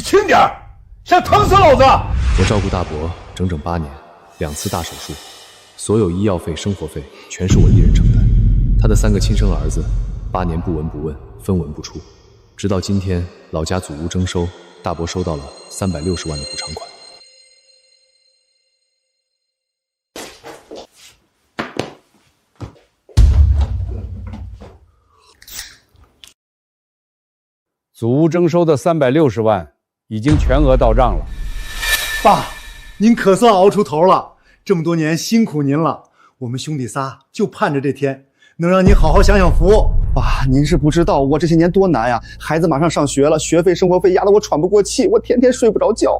你轻点儿，想疼死老子！我照顾大伯整整8年，2次大手术，所有医药费、生活费全是我一人承担。他的3个亲生儿子8年不闻不问，分文不出，直到今天老家祖屋征收，大伯收到了360万的补偿款。祖屋征收的360万已经全额到账了。爸，您可算熬出头了，这么多年辛苦您了。我们兄弟仨就盼着这天，能让您好好享享福。爸，您是不知道我这些年多难呀！孩子马上上学了，学费、生活费压得我喘不过气，我天天睡不着觉。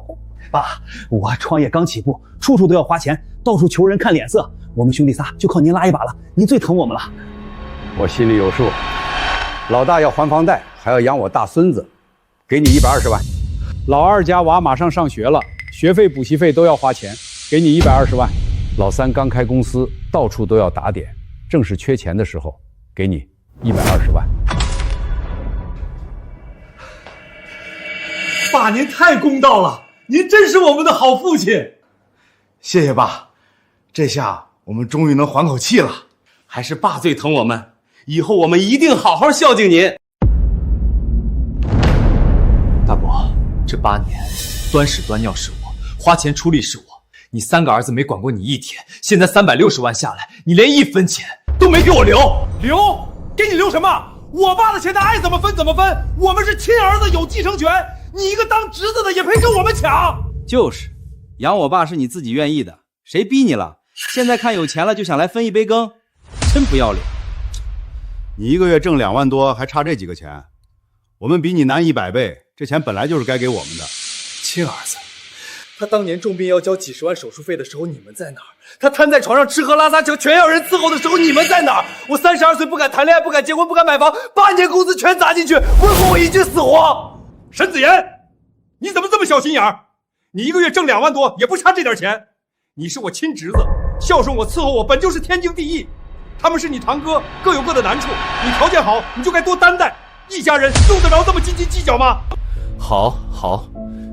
爸，我创业刚起步，处处都要花钱，到处求人看脸色。我们兄弟仨就靠您拉一把了，您最疼我们了。我心里有数，老大要还房贷，还要养我大孙子，给你120万。老二家娃马上上学了，学费、补习费都要花钱，给你120万。老三刚开公司，到处都要打点，正是缺钱的时候，给你120万。爸，您太公道了，您真是我们的好父亲。谢谢爸，这下我们终于能缓口气了。还是爸最疼我们，以后我们一定好好孝敬您。大伯，这8年，端屎端尿是我，花钱出力是我。你3个儿子没管过你1天，现在360万下来，你连1分钱都没给我留。留？给你留什么？我爸的钱他爱怎么分怎么分，我们是亲儿子有继承权，你一个当侄子的也配跟我们抢？就是，养我爸是你自己愿意的，谁逼你了？现在看有钱了就想来分一杯羹，真不要脸。你1个月挣2万多，还差这几个钱？我们比你难100倍，这钱本来就是该给我们的。亲儿子，他当年重病要交几10万手术费的时候，你们在哪儿？他瘫在床上吃喝拉撒全要人伺候的时候，你们在哪儿？我32岁不敢谈恋爱，不敢结婚，不敢买房，8年工资全砸进去，问候我一句死活。沈子言，你怎么这么小心眼儿？你1个月挣2万多，也不差这点钱。你是我亲侄子，孝顺我伺候我本就是天经地义。他们是你堂哥，各有各的难处，你条件好，你就该多担待。一家人用得着这么斤斤计较吗？好，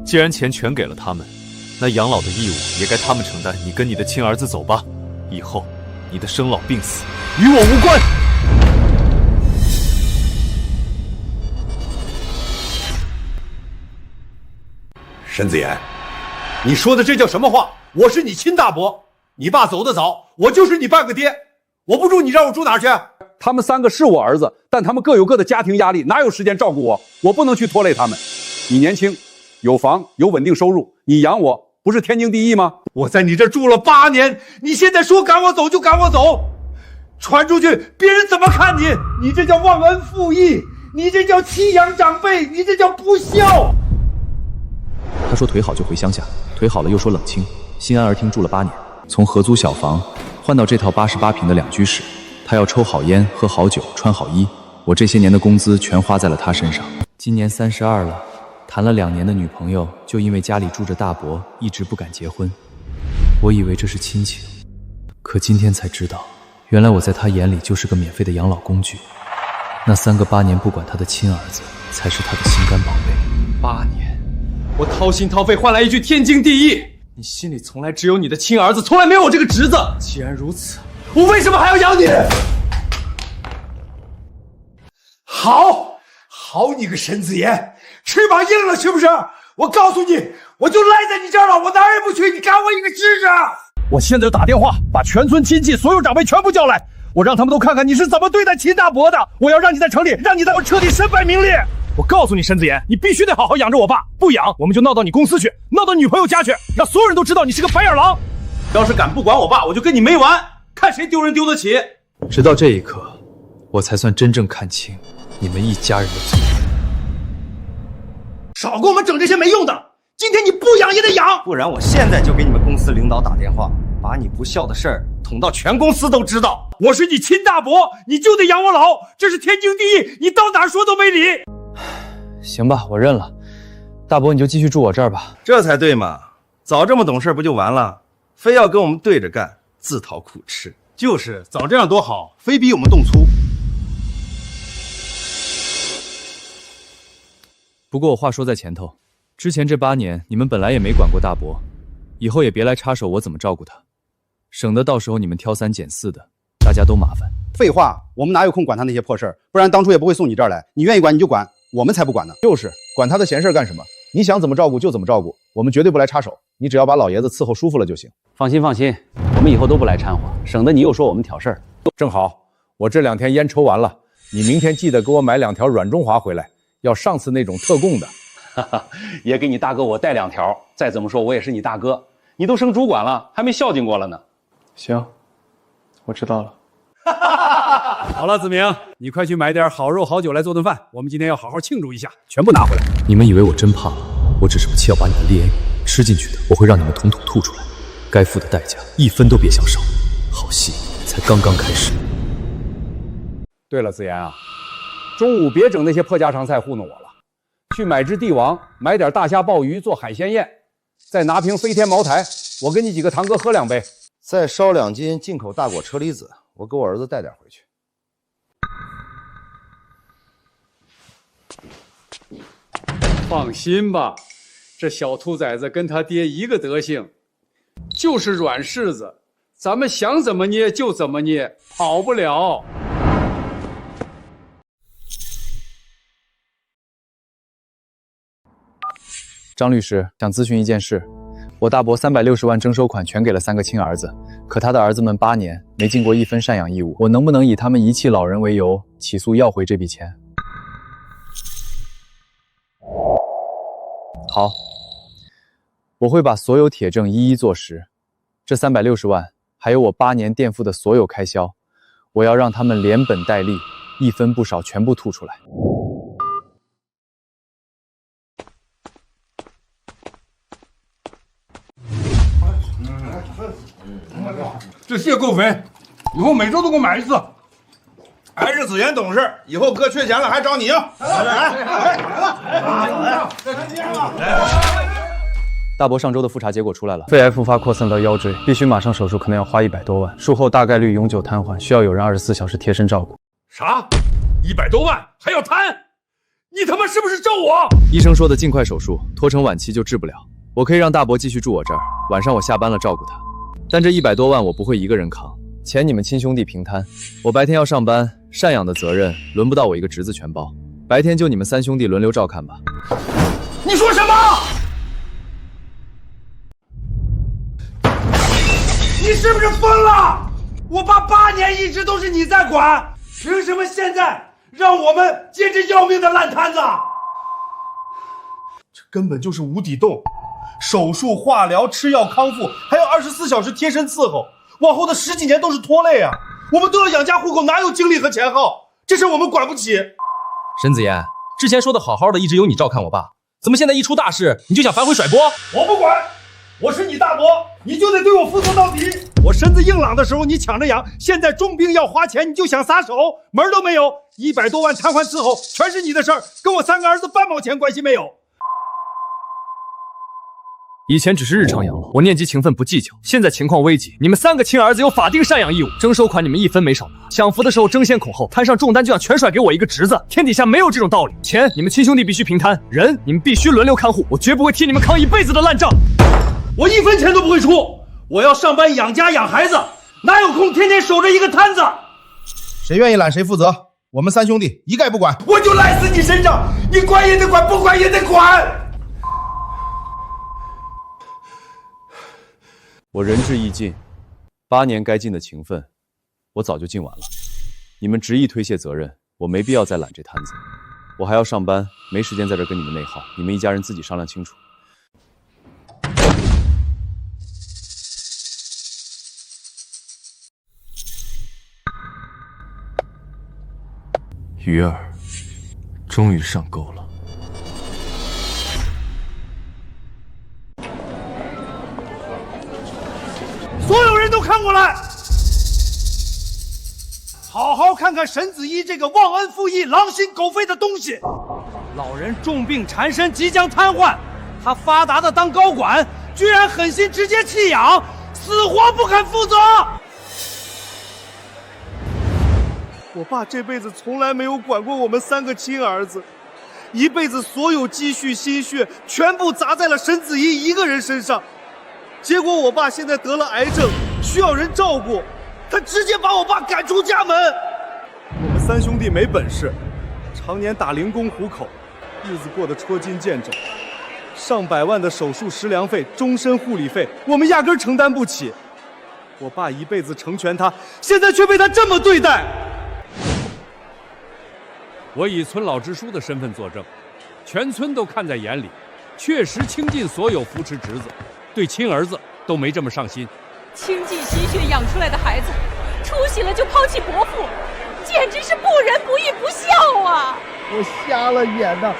既然钱全给了他们，那养老的义务也该他们承担。你跟你的亲儿子走吧，以后你的生老病死与我无关。沈子言，你说的这叫什么话？我是你亲大伯，你爸走得早，我就是你半个爹。我不住你让我住哪儿去？他们3个是我儿子，但他们各有各的家庭压力，哪有时间照顾我？我不能去拖累他们。你年轻，有房有稳定收入，你养我不是天经地义吗？我在你这住了8年，你现在说赶我走就赶我走，传出去别人怎么看你？你这叫忘恩负义，你这叫弃养长辈，你这叫不孝。他说腿好就回乡下，腿好了又说冷清，心安而听住了8年，从合租小房换到这套88平的2居室。他要抽好烟，喝好酒，穿好衣，我这些年的工资全花在了他身上。今年32了，谈了2年的女朋友，就因为家里住着大伯，一直不敢结婚。我以为这是亲情，可今天才知道，原来我在他眼里就是个免费的养老工具。那3个8年不管他的亲儿子，才是他的心肝宝贝。8年，我掏心掏肺换来一句天经地义，你心里从来只有你的亲儿子，从来没有我这个侄子。既然如此，我为什么还要养你？好你个沈子言，翅膀硬了是不是？我告诉你，我就赖在你这儿了，我哪儿也不去，你赶我一个试试。我现在就打电话把全村亲戚所有长辈全部叫来，我让他们都看看你是怎么对待秦大伯的。我要让你在城里，让你在我彻底身败名裂。我告诉你沈子言，你必须得好好养着我爸，不养我们就闹到你公司去，闹到女朋友家去，让所有人都知道你是个白眼狼。要是敢不管我爸，我就跟你没完，看谁丢人丢得起。直到这一刻，我才算真正看清你们一家人的罪。少给我们整这些没用的，今天你不养也得养，不然我现在就给你们公司领导打电话，把你不孝的事儿捅到全公司都知道。我是你亲大伯，你就得养我老，这是天经地义，你到哪儿说都没理。行吧，我认了。大伯，你就继续住我这儿吧。这才对嘛，早这么懂事不就完了？非要跟我们对着干，自讨苦吃。就是早这样多好，非逼我们动粗。不过我话说在前头，之前这8年，你们本来也没管过大伯，以后也别来插手我怎么照顾他，省得到时候你们挑3拣4的，大家都麻烦。废话，我们哪有空管他那些破事儿？不然当初也不会送你这儿来。你愿意管你就管，我们才不管呢。就是管他的闲事干什么？你想怎么照顾就怎么照顾，我们绝对不来插手。你只要把老爷子伺候舒服了就行。放心放心，我们以后都不来掺和，省得你又说我们挑事儿。正好，我这2天烟抽完了，你明天记得给我买2条软中华回来，要上次那种特供的。哈哈，也给你大哥我带2条。再怎么说，我也是你大哥，你都升主管了，还没孝敬过了呢。行，我知道了。好了，子明，你快去买点好肉好酒来做顿饭，我们今天要好好庆祝一下，全部拿回来。你们以为我真怕吗？我只是不气要把你们猎 A 吃进去的，我会让你们统统吐出来，该付的代价1分都别想少。好戏才刚刚开始。对了，子言啊，中午别整那些破家常菜糊弄我了，去买只帝王，买点大虾鲍鱼做海鲜宴，再拿瓶飞天茅台，我跟你几个堂哥喝2杯，再烧2斤进口大果车厘子，我给我儿子带点回去。放心吧，这小兔崽子跟他爹一个德行，就是软柿子，咱们想怎么捏就怎么捏，跑不了。张律师想咨询一件事，我大伯360万征收款全给了3个亲儿子，可他的儿子们8年没尽过1分赡养义务，我能不能以他们遗弃老人为由起诉要回这笔钱？好，我会把所有铁证一一坐实。这360万，还有我8年垫付的所有开销，我要让他们连本带利，1分不少，全部吐出来。这蟹够肥，以后每周都给我买1次。还是子言懂事，以后哥缺钱了还找你要。大伯上周的复查结果出来了，肺癌复发扩散到腰椎，必须马上手术，可能要花100多万，术后大概率永久瘫痪，需要有人24小时贴身照顾。啥？100多万还要摊？你他妈是不是咒我？医生说的尽快手术，拖成晚期就治不了。我可以让大伯继续住我这儿，晚上我下班了照顾他，但这100多万我不会一个人扛，钱你们亲兄弟平摊。我白天要上班，赡养的责任轮不到我一个侄子全包，白天就你们3兄弟轮流照看吧。你说什么？你是不是疯了？我爸8年一直都是你在管，凭什么现在让我们接这要命的烂摊子？这根本就是无底洞，手术、化疗、吃药康复，还有24小时贴身伺候，往后的10几年都是拖累啊！我们都要养家糊口，哪有精力和钱耗？这事我们管不起。沈子言，之前说的好好的，一直由你照看我爸，怎么现在一出大事你就想反悔甩锅？我不管，我是你大伯，你就得对我负责到底。我身子硬朗的时候你抢着养，现在重病要花钱你就想撒手，门儿都没有。100多万瘫痪伺候全是你的事儿，跟我3个儿子半毛钱关系没有。以前只是日常养老，我念及情分不计较，现在情况危急，你们3个亲儿子有法定赡养义务，征收款你们1分没少拿，享福的时候争先恐后，摊上重担就想全甩给我一个侄子，天底下没有这种道理。钱你们亲兄弟必须平摊，人你们必须轮流看护，我绝不会替你们扛一辈子的烂账。我1分钱都不会出，我要上班养家养孩子，哪有空天天守着一个摊子？谁愿意揽谁负责，我们3兄弟一概不管。我就赖死你身上，你管也得管，不管也得管。我仁至义尽，8年该尽的情分，我早就尽完了。你们执意推卸责任，我没必要再揽这摊子。我还要上班，没时间在这跟你们内耗，你们一家人自己商量清楚。鱼儿，终于上钩了。所有人都看过来，好好看看沈子一这个忘恩负义、狼心狗肺的东西。老人重病缠身，即将瘫痪，他发达的当高管，居然狠心直接弃养，死活不肯负责。我爸这辈子从来没有管过我们3个亲儿子，一辈子所有积蓄心血全部砸在了沈子怡一个人身上，结果我爸现在得了癌症，需要人照顾，他直接把我爸赶出家门。我们三兄弟没本事，常年打零工糊口，日子过得捉襟见肘，上百万的手术食粮费、终身护理费，我们压根承担不起。我爸一辈子成全他，现在却被他这么对待。我以村老支书的身份作证，全村都看在眼里，确实倾尽所有扶持侄子，对亲儿子都没这么上心。倾尽心血养出来的孩子，出息了就抛弃伯父，简直是不仁不义不孝啊！我瞎了眼呐！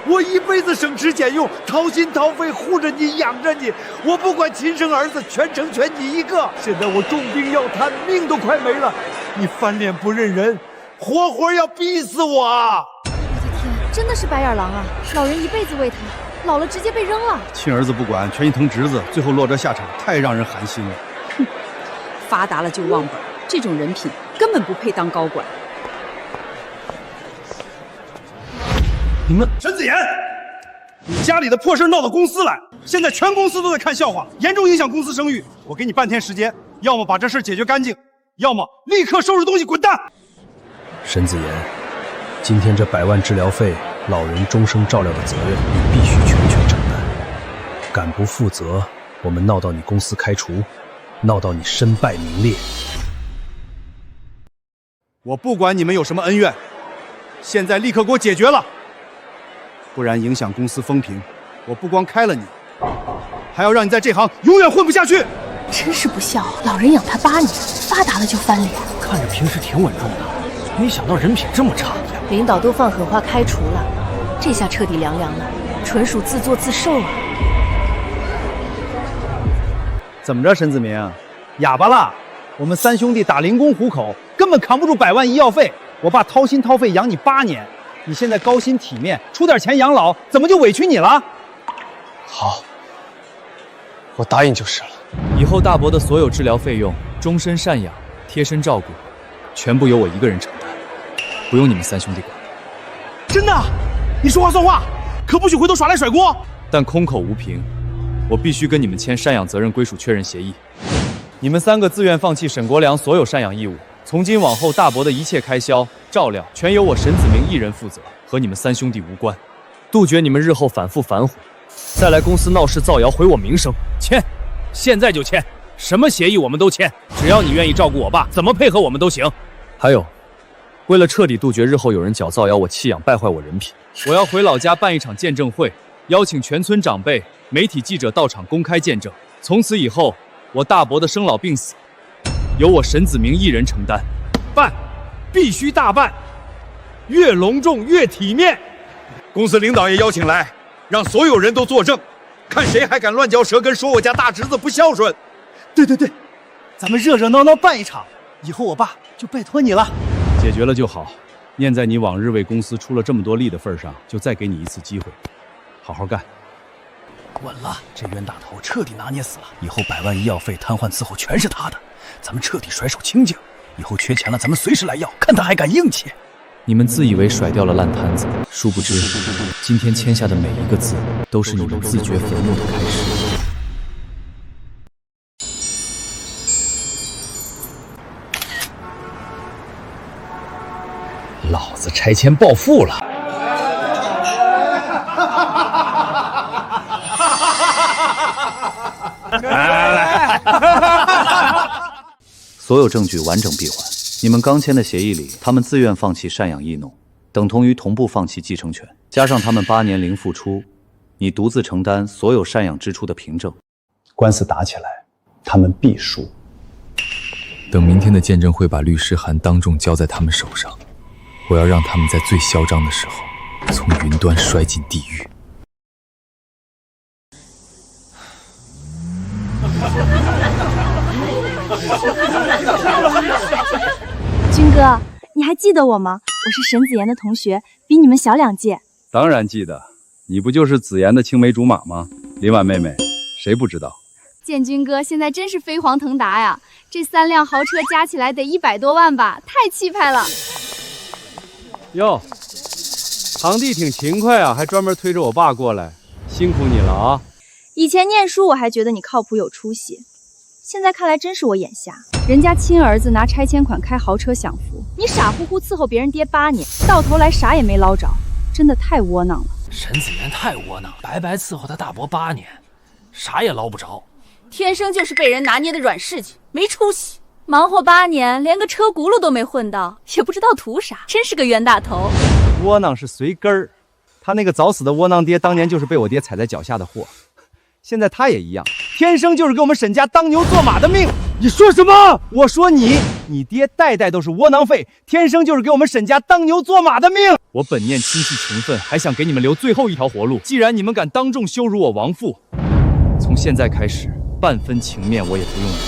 我一辈子省吃俭用，掏心掏肺护着你，养着你，我不管亲生儿子，全程全你一个。现在我重病要瘫，命都快没了，你翻脸不认人，活活要逼死我啊！我的天，真的是白眼狼啊！老人一辈子为他，老了直接被扔了。亲儿子不管，全心疼侄子，最后落这下场，太让人寒心了。哼，发达了就忘本，这种人品根本不配当高管。你们沈子言，你家里的破事闹到公司来，现在全公司都在看笑话，严重影响公司声誉。我给你半天时间，要么把这事解决干净，要么立刻收拾东西滚蛋。沈子言，今天这100万治疗费，老人终生照料的责任，你必须全权承担。敢不负责，我们闹到你公司开除，闹到你身败名裂。我不管你们有什么恩怨，现在立刻给我解决了，不然影响公司风评，我不光开了你，还要让你在这行永远混不下去。真是不孝，老人养他8年，发达了就翻脸。看着平时挺稳重的，没想到人品这么差。领导都放狠话开除了，这下彻底凉凉了，纯属自作自受啊！怎么着，沈子明，哑巴了？我们三兄弟打零工糊口，根本扛不住100万医药费。我爸掏心掏肺养你8年，你现在高薪体面，出点钱养老，怎么就委屈你了？好，我答应就是了。以后大伯的所有治疗费用、终身赡养、贴身照顾，全部由我一个人承担，不用你们三兄弟管。真的？你说话算话，可不许回头耍赖甩锅。但空口无凭，我必须跟你们签赡养责任归属确认协议。你们3个自愿放弃沈国良所有赡养义务，从今往后大伯的一切开销、照料全由我沈子明一人负责，和你们三兄弟无关，杜绝你们日后反复反悔，再来公司闹事造谣毁我名声。签，现在就签，什么协议我们都签，只要你愿意照顾我爸，怎么配合我们都行。还有，为了彻底杜绝日后有人假造谣我弃养败坏我人品，我要回老家办一场见证会，邀请全村长辈、媒体记者到场公开见证。从此以后，我大伯的生老病死，由我沈子明一人承担。办，必须大办，越隆重越体面。公司领导也邀请来，让所有人都作证，看谁还敢乱嚼舌根说我家大侄子不孝顺。对对对，咱们热热闹闹办一场，以后我爸就拜托你了。解决了就好，念在你往日为公司出了这么多力的份上，就再给你一次机会，好好干。稳了，这冤大头彻底拿捏死了，以后100万医药费、瘫痪伺候全是他的，咱们彻底甩手清净。以后缺钱了，咱们随时来要，看他还敢硬气。你们自以为甩掉了烂摊子，殊不知，今天签下的每一个字，都是你们自掘坟墓的开始。老子拆迁暴富了！来，所有证据完整闭环。你们刚签的协议里，他们自愿放弃赡养义农，等同于同步放弃继承权，加上他们8年零付出，你独自承担所有赡养支出的凭证。官司打起来，他们必输。等明天的见证会把律师函当众交在他们手上，我要让他们在最嚣张的时候，从云端摔进地狱。军哥，你还记得我吗？我是沈子言的同学，比你们小2届。当然记得，你不就是子言的青梅竹马吗？林婉妹妹，谁不知道？建军哥现在真是飞黄腾达呀！这3辆豪车加起来得100多万吧，太气派了。哟，堂弟挺勤快啊，还专门推着我爸过来，辛苦你了啊！以前念书我还觉得你靠谱有出息，现在看来真是我眼瞎。人家亲儿子拿拆迁款开豪车享福，你傻乎乎伺候别人爹8年，到头来啥也没捞着，真的太窝囊了。沈子言太窝囊，白白伺候他大伯8年，啥也捞不着。天生就是被人拿捏的软柿子，没出息。忙活8年，连个车轱辘都没混到，也不知道图啥，真是个冤大头。窝囊是随根儿，他那个早死的窝囊爹，当年就是被我爹踩在脚下的货，现在他也一样，天生就是给我们沈家当牛做马的命。你说什么？我说你爹代代都是窝囊废，天生就是给我们沈家当牛做马的命。我本念亲戚情分，还想给你们留最后一条活路。既然你们敢当众羞辱我亡父，从现在开始，半分情面我也不用留。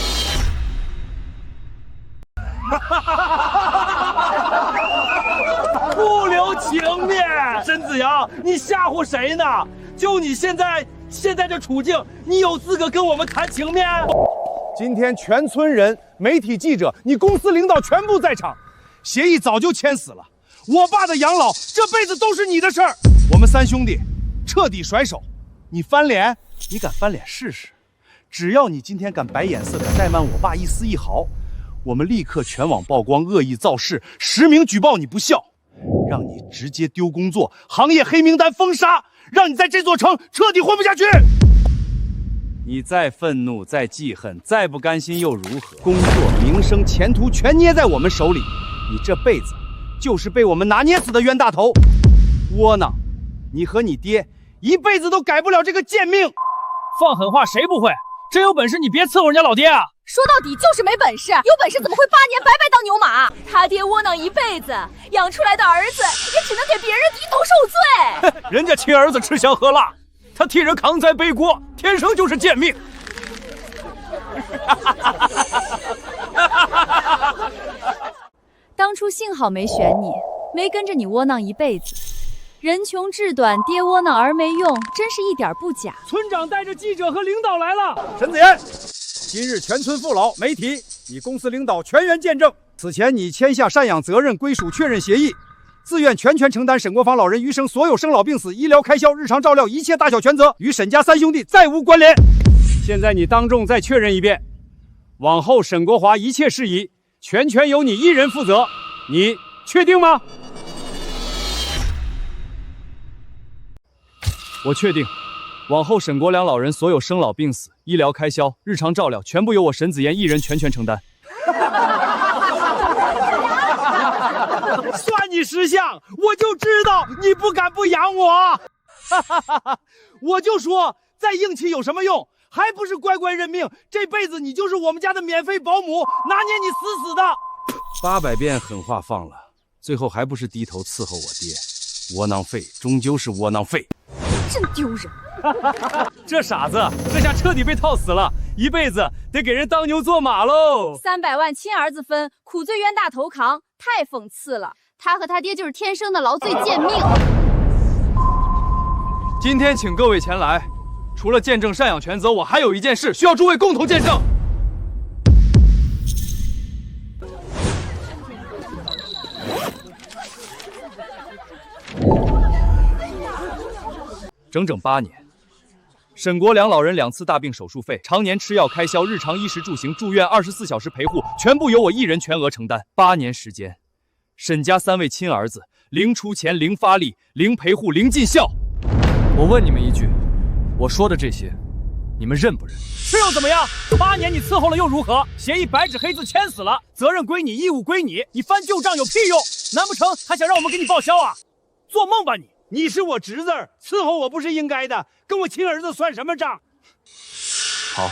不留情面，沈子阳，你吓唬谁呢？就你现在这处境，你有资格跟我们谈情面？今天全村人、媒体记者、你公司领导全部在场，协议早就签死了。我爸的养老这辈子都是你的事儿。我们3兄弟彻底甩手，你翻脸？你敢翻脸试试？只要你今天敢摆眼色，敢怠慢我爸一丝一毫，我们立刻全网曝光恶意造势，实名举报你不孝，让你直接丢工作，行业黑名单封杀，让你在这座城彻底混不下去。你再愤怒，再记恨，再不甘心又如何？工作、名声、前途全捏在我们手里，你这辈子就是被我们拿捏死的冤大头。窝囊，你和你爹一辈子都改不了这个贱命。放狠话谁不会？真有本事你别伺候人家老爹啊！说到底就是没本事，有本事怎么会8年白白当牛马？他爹窝囊一辈子，养出来的儿子也只能给别人低头受罪。人家亲儿子吃香喝辣，他替人扛灾背锅，天生就是贱命。当初幸好没选你，没跟着你窝囊一辈子。人穷志短，爹窝囊儿没用，真是一点不假。村长带着记者和领导来了。沈子言，今日全村父老、媒体以公司领导全员见证，此前你签下赡养责任归属确认协议，自愿全权承担沈国芳老人余生所有生老病死、医疗开销、日常照料一切大小全责，与沈家3兄弟再无关联。现在你当众再确认一遍，往后沈国华一切事宜全权由你一人负责，你确定吗？我确定，往后沈国良老人所有生老病死、医疗开销、日常照料，全部由我沈子言一人全权承担。算你识相，我就知道你不敢不养我。我就说再硬气有什么用，还不是乖乖认命，这辈子你就是我们家的免费保姆，拿捏你死死的。800遍狠话放了，最后还不是低头伺候我爹。窝囊废终究是窝囊废。真丢人！这傻子，这下彻底被套死了，一辈子得给人当牛做马喽。300万亲儿子分，苦罪冤大头扛，太讽刺了。他和他爹就是天生的劳罪贱命。今天请各位前来，除了见证赡养全责，我还有一件事需要诸位共同见证。整整8年，沈国良老人2次大病手术费、常年吃药开销、日常衣食住行、住院24小时陪护，全部由我一人全额承担。8年时间，沈家3位亲儿子零出钱、零发力、零陪护、零尽孝。我问你们一句，我说的这些，你们认不认？是又怎么样？8年你伺候了又如何？协议白纸黑字签死了，责任归你，义务归你，你翻旧账有屁用？难不成还想让我们给你报销啊？做梦吧你！你是我侄子，伺候我不是应该的，跟我亲儿子算什么账？好，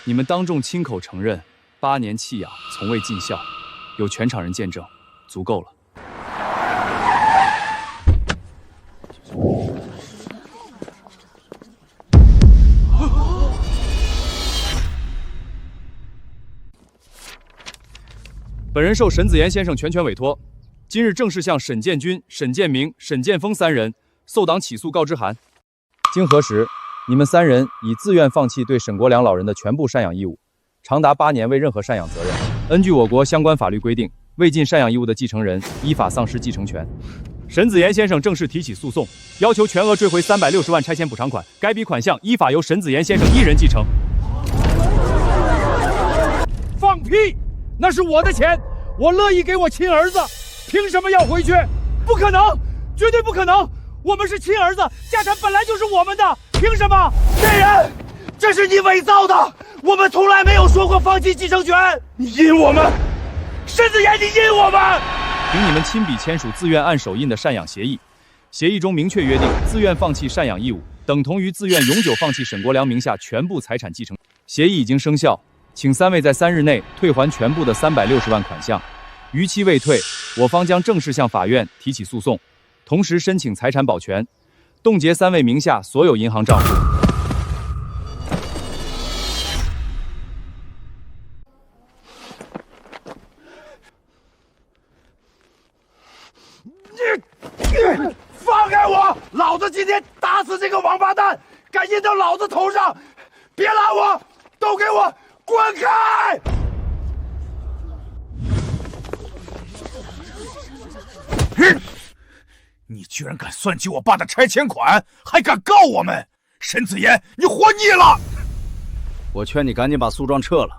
你们当众亲口承认8年弃养，从未尽孝，有全场人见证，足够了。本人受沈子言先生全权委托，今日正式向沈建军、沈建明、沈建峰3人奏档起诉告知函。经核实，你们3人已自愿放弃对沈国良老人的全部赡养义务，长达8年未任何赡养责任。根据我国相关法律规定，未尽赡养义务的继承人依法丧失继承权。沈子言先生正式提起诉讼，要求全额追回360万拆迁补偿款，该笔款项依法由沈子言先生一人继承。放屁！那是我的钱，我乐意给我亲儿子，凭什么要回去？不可能，绝对不可能！我们是亲儿子，家产本来就是我们的，凭什么？骗人！这是你伪造的，我们从来没有说过放弃继承权。你阴我们，沈子言，你阴我们！凭你们亲笔签署自愿按手印的赡养协议，协议中明确约定，自愿放弃赡养义务，等同于自愿永久放弃沈国良名下全部财产继承。协议已经生效，请3位在3日内退还全部的360万款项。逾期未退，我方将正式向法院提起诉讼，同时申请财产保全，冻结3位名下所有银行账户。放开我！老子今天打死这个王八蛋，敢印到老子头上！别拦我，都给我滚开！你居然敢算计我爸的拆迁款，还敢告我们！沈子言，你活腻了！我劝你赶紧把诉状撤了，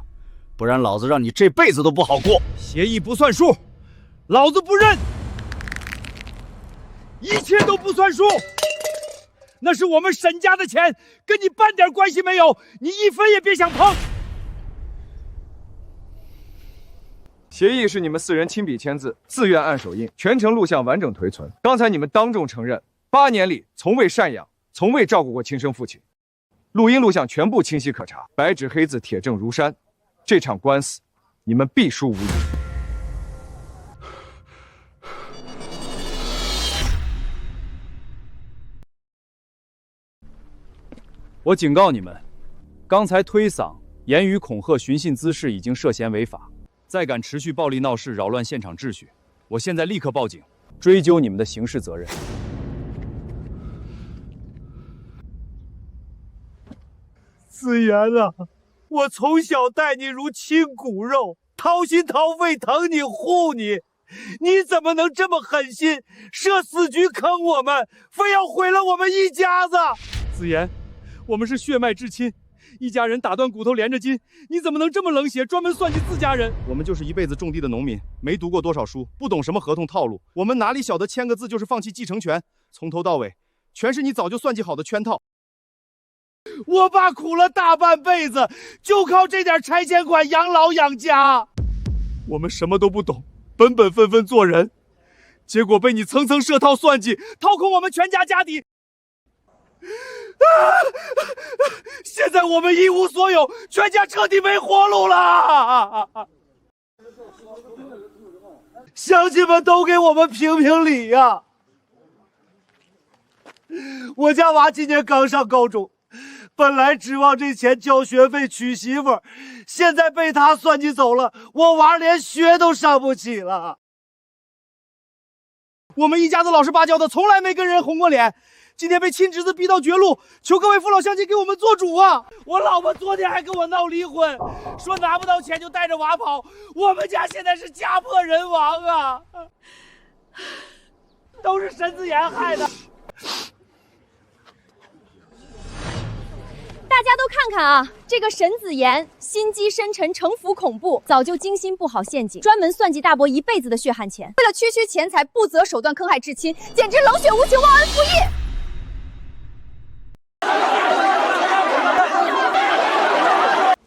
不然老子让你这辈子都不好过。协议不算数，老子不认！一切都不算数，那是我们沈家的钱，跟你半点关系没有，你一分也别想碰。协议是你们4人亲笔签字，自愿按手印，全程录像完整颓存。刚才你们当众承认，8年里从未赡养，从未照顾过亲生父亲，录音录像全部清晰可查，白纸黑字，铁证如山。这场官司，你们必输无疑。我警告你们，刚才推搡、言语恐吓、寻衅滋事已经涉嫌违法，再敢持续暴力闹事、扰乱现场秩序，我现在立刻报警，追究你们的刑事责任。子言啊，我从小待你如亲骨肉，掏心掏肺疼你护你，你怎么能这么狠心，设死局坑我们，非要毁了我们一家子？子言，我们是血脉至亲，一家人打断骨头连着筋，你怎么能这么冷血，专门算计自家人？我们就是一辈子种地的农民，没读过多少书，不懂什么合同套路，我们哪里晓得签个字就是放弃继承权？从头到尾，全是你早就算计好的圈套。我爸苦了大半辈子，就靠这点拆迁款养老养家。我们什么都不懂，本本分分做人，结果被你层层设套算计，掏空我们全家家底。现在我们一无所有，全家彻底没活路了。乡亲们都给我们评评理呀！我家娃今年刚上高中，本来指望这钱交学费娶媳妇，现在被他算计走了，我娃连学都上不起了。我们一家子老实巴交的，从来没跟人红过脸。今天被亲侄子逼到绝路，求各位父老乡亲给我们做主啊！我老婆昨天还跟我闹离婚，说拿不到钱就带着娃跑，我们家现在是家破人亡啊！都是沈子言害的。大家都看看啊，这个沈子言心机深沉，城府恐怖，早就精心布好陷阱，专门算计大伯一辈子的血汗钱，为了区钱财，不择手段坑害至亲，简直冷血无情，忘恩负义。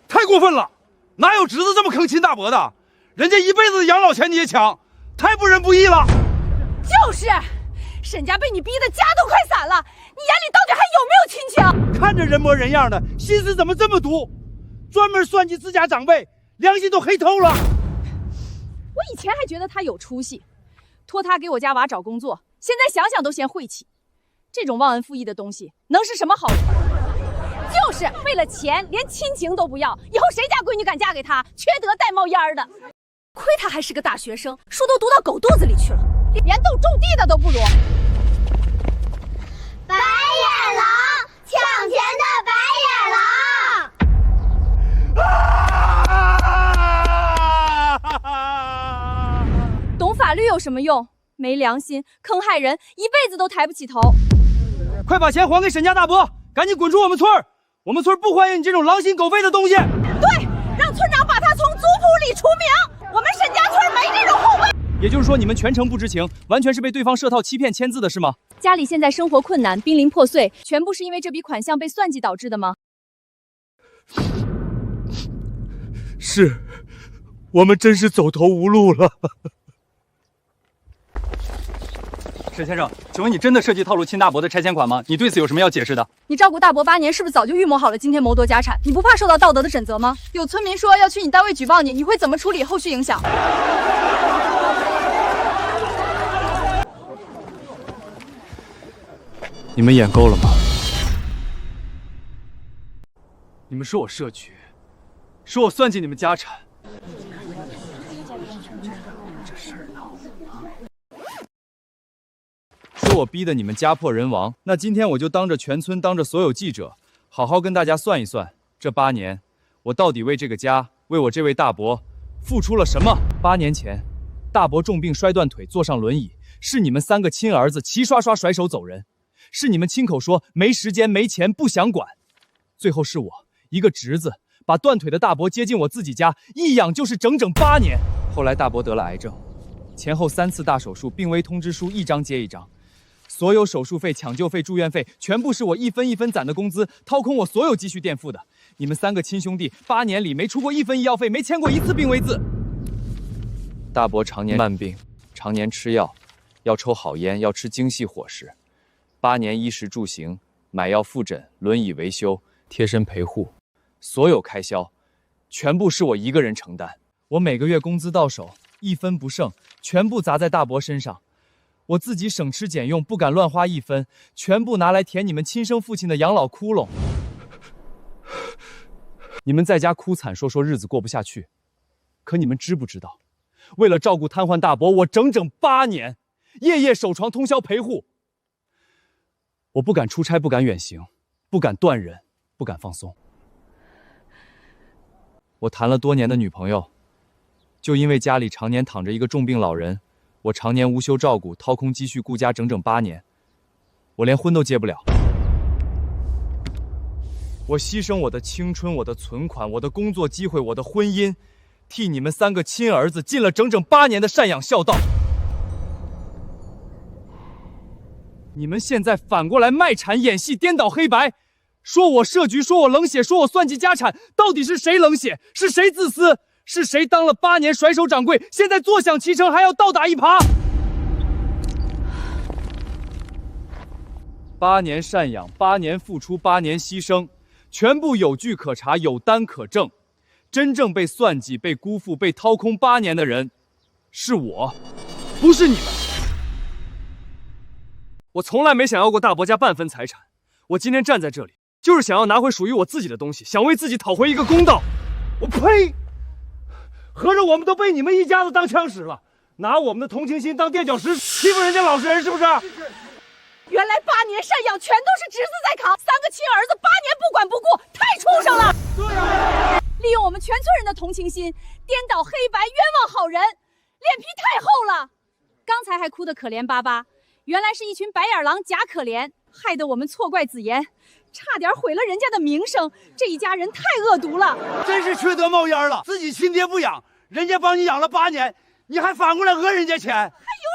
太过分了！哪有侄子这么坑亲大伯的？人家一辈子的养老钱你也抢，太不仁不义了！就是，沈家被你逼得家都快散了，你眼里到底还有没有亲情？看着人模人样的，心思怎么这么毒？专门算计自家长辈，良心都黑透了。我以前还觉得他有出息，托他给我家娃找工作，现在想想都嫌晦气。这种忘恩负义的东西，能是什么好处？就是为了钱，连亲情都不要，以后谁家闺女敢嫁给他，缺德带冒烟的。亏他还是个大学生，书都读到狗肚子里去了，连斗种地的都不如。白眼狼，抢钱的白眼狼！懂法律有什么用？没良心，坑害人，一辈子都抬不起头。快把钱还给沈家大伯，赶紧滚出我们村儿！我们村不欢迎你这种狼心狗肺的东西。对，让村长把他从族谱里除名。我们沈家村没这种后辈。也就是说，你们全程不知情，完全是被对方设套欺骗签字的是吗？家里现在生活困难，濒临破碎，全部是因为这笔款项被算计导致的吗？是，我们真是走投无路了。沈先生，请问你真的设计套路亲大伯的拆迁款吗？你对此有什么要解释的？你照顾大伯8年，是不是早就预谋好了今天谋夺家产？你不怕受到道德的谴责吗？有村民说要去你单位举报你，你会怎么处理后续影响？你们演够了吗？你们说我设局，说我算计你们家产。这事儿闹的，说我逼得你们家破人亡，那今天我就当着全村，当着所有记者，好好跟大家算一算，这8年，我到底为这个家，为我这位大伯，付出了什么？8年前，大伯重病摔断腿，坐上轮椅，是你们3个亲儿子齐刷刷甩手走人，是你们亲口说没时间、没钱、不想管，最后是我一个侄子把断腿的大伯接进我自己家，一养就是整整8年。后来大伯得了癌症，前后3次大手术，病危通知书一张接一张。所有手术费、抢救费、住院费，全部是我一分一分攒的工资，掏空我所有积蓄垫付的。你们3个亲兄弟8年里没出过1分医药费，没签过1次病危字。大伯常年慢病，常年吃药，要抽好烟，要吃精细伙食。8年衣食住行、买药复诊、轮椅维修、贴身陪护，所有开销，全部是我一个人承担。我每个月工资到手，1分不剩，全部砸在大伯身上。我自己省吃俭用，不敢乱花1分，全部拿来填你们亲生父亲的养老窟窿。你们在家哭惨，说日子过不下去，可你们知不知道，为了照顾瘫痪大伯，我整整8年，夜夜守床，通宵陪护。我不敢出差，不敢远行，不敢断人，不敢放松。我谈了多年的女朋友，就因为家里常年躺着一个重病老人。我常年无休照顾，掏空积蓄顾家整整8年，我连婚都结不了。我牺牲我的青春、我的存款、我的工作机会、我的婚姻，替你们3个亲儿子尽了整整8年的赡养孝道。你们现在反过来卖惨演戏，颠倒黑白，说我设局，说我冷血，说我算计家产，到底是谁冷血？是谁自私？是谁当了8年甩手掌柜，现在坐享其成，还要倒打一耙？8年赡养，8年付出，8年牺牲，全部有据可查，有单可证。真正被算计、被辜负、被掏空8年的人，是我，不是你们。我从来没想要过大伯家半分财产，我今天站在这里，就是想要拿回属于我自己的东西，想为自己讨回一个公道。我呸！合着我们都被你们一家子当枪使了，拿我们的同情心当垫脚石，欺负人家老实人，是不是？原来8年赡养全都是侄子在扛，3个亲儿子8年不管不顾，太畜生了！对啊，利用我们全村人的同情心，颠倒黑白，冤枉好人，脸皮太厚了。刚才还哭得可怜巴巴，原来是一群白眼狼假可怜，害得我们错怪子言，差点毁了人家的名声。这一家人太恶毒了，真是缺德冒烟了！自己亲爹不养，人家帮你养了8年，你还反过来讹人家钱，还有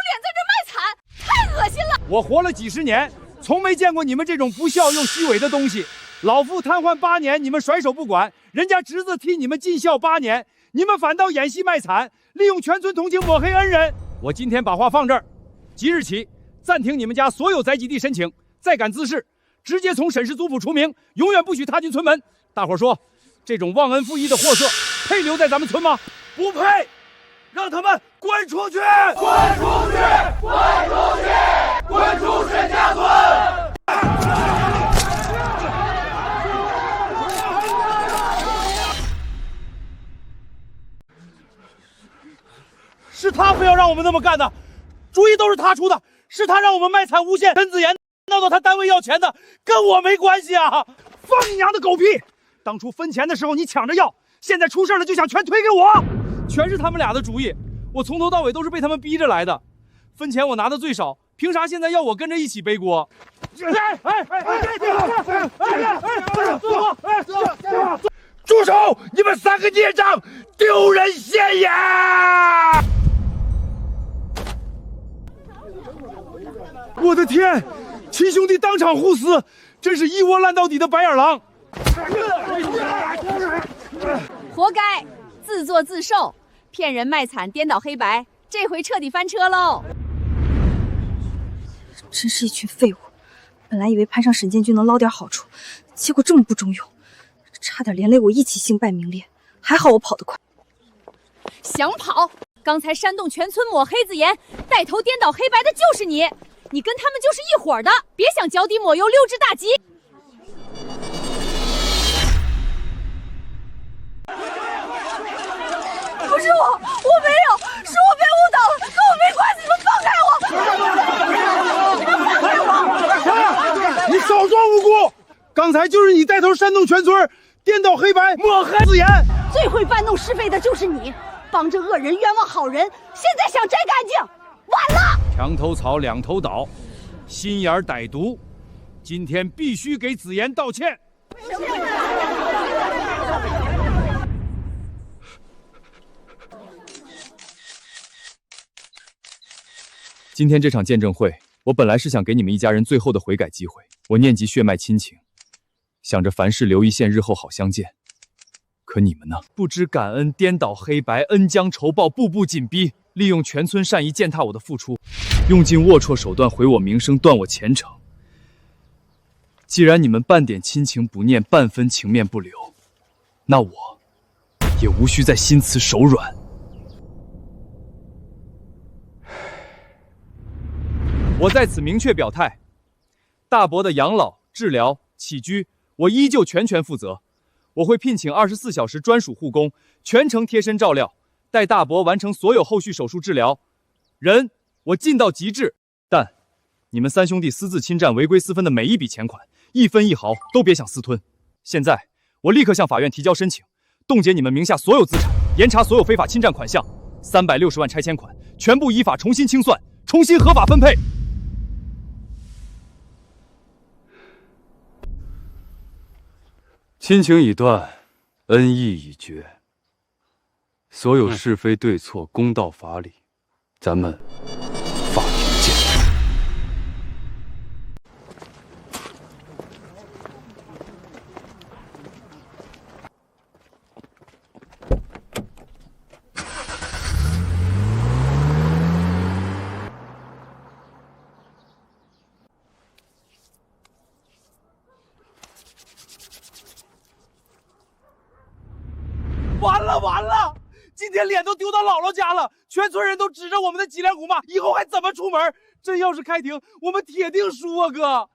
脸在这卖惨，太恶心了！我活了几十年，从没见过你们这种不孝又虚伪的东西。老父瘫痪8年，你们甩手不管，人家侄子替你们尽孝8年，你们反倒演戏卖惨，利用全村同情抹黑恩人。我今天把话放这儿，即日起暂停你们家所有宅基地申请，再敢滋事，直接从沈氏族谱除名，永远不许踏进村门。大伙说，这种忘恩负义的货色，配留在咱们村吗？不配！让他们滚出去！滚出去！滚出去！滚出沈家村！是他非要让我们那么干的，主意都是他出的，是他让我们卖惨诬陷陈子言，闹到他单位要钱的，跟我没关系啊！放你娘的狗屁！当初分钱的时候你抢着要，现在出事了就想全推给我，全是他们俩的主意，我从头到尾都是被他们逼着来的。分钱我拿的最少，凭啥现在要我跟着一起背锅？住手！你们3个孽障，丢人现眼！我的天，亲兄弟当场互撕，真是一窝烂到底的白眼狼！活该，自作自受，骗人卖惨，颠倒黑白，这回彻底翻车喽！真是一群废物！本来以为攀上沈建军能捞点好处，结果这么不中用，差点连累我一起幸败名裂。还好我跑得快。想跑？刚才煽动全村抹黑子颜，带头颠倒黑白的就是你，你跟他们就是一伙的，别想脚底抹油溜之大吉！不是我没有，是我被误导了，跟我没关系，你们放开我！你们放开我！你少装无辜！刚才就是你带头煽动全村，颠倒黑白，抹黑子颜。最会搬弄是非的就是你，帮着恶人冤枉好人，现在想摘干净，晚了！墙头草两头倒，心眼歹毒，今天必须给子妍道歉。今天这场见证会，我本来是想给你们一家人最后的悔改机会。我念及血脉亲情，想着凡事留一线，日后好相见。可你们呢？不知感恩，颠倒黑白，恩将仇报，步步紧逼，利用全村善意践踏我的付出，用尽龌龊手段毁我名声，断我前程。既然你们半点亲情不念，半分情面不留，那我也无需再心慈手软。我在此明确表态，大伯的养老、治疗、起居，我依旧全权负责。我会聘请24小时专属护工，全程贴身照料，带大伯完成所有后续手术治疗。人我尽到极致，但你们三兄弟私自侵占、违规私分的每一笔钱款，一分一毫都别想私吞。现在我立刻向法院提交申请，冻结你们名下所有资产，严查所有非法侵占款项，360万拆迁款全部依法重新清算，重新合法分配。亲情已断，恩义已绝，所有是非对错，公道法理，咱们法庭见。完了！今天脸都丢到姥姥家了，全村人都指着我们的脊梁骨骂，以后还怎么出门？真要是开庭，我们铁定输啊，哥！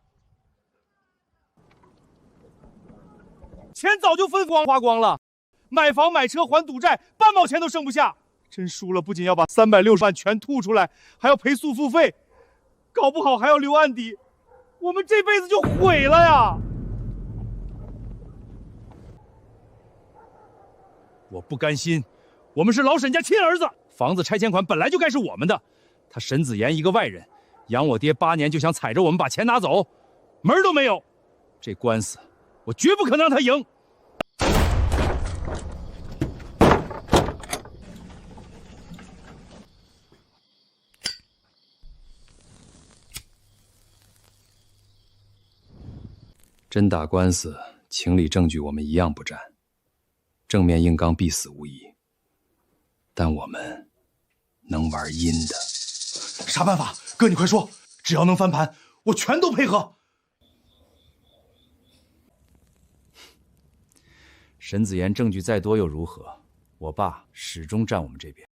钱早就花光了，买房买车还赌债，半毛钱都剩不下。真输了，不仅要把360万全吐出来，还要赔诉付费，搞不好还要留案底，我们这辈子就毁了呀！我不甘心，我们是老沈家亲儿子，房子拆迁款本来就该是我们的。他沈子妍一个外人，养我爹8年就想踩着我们把钱拿走，门儿都没有。这官司我绝不可能让他赢。真打官司，情理证据我们一样不占。正面硬刚必死无疑，但我们能玩阴的。啥办法？哥，你快说！只要能翻盘，我全都配合。沈子妍证据再多又如何？我爸始终站我们这边。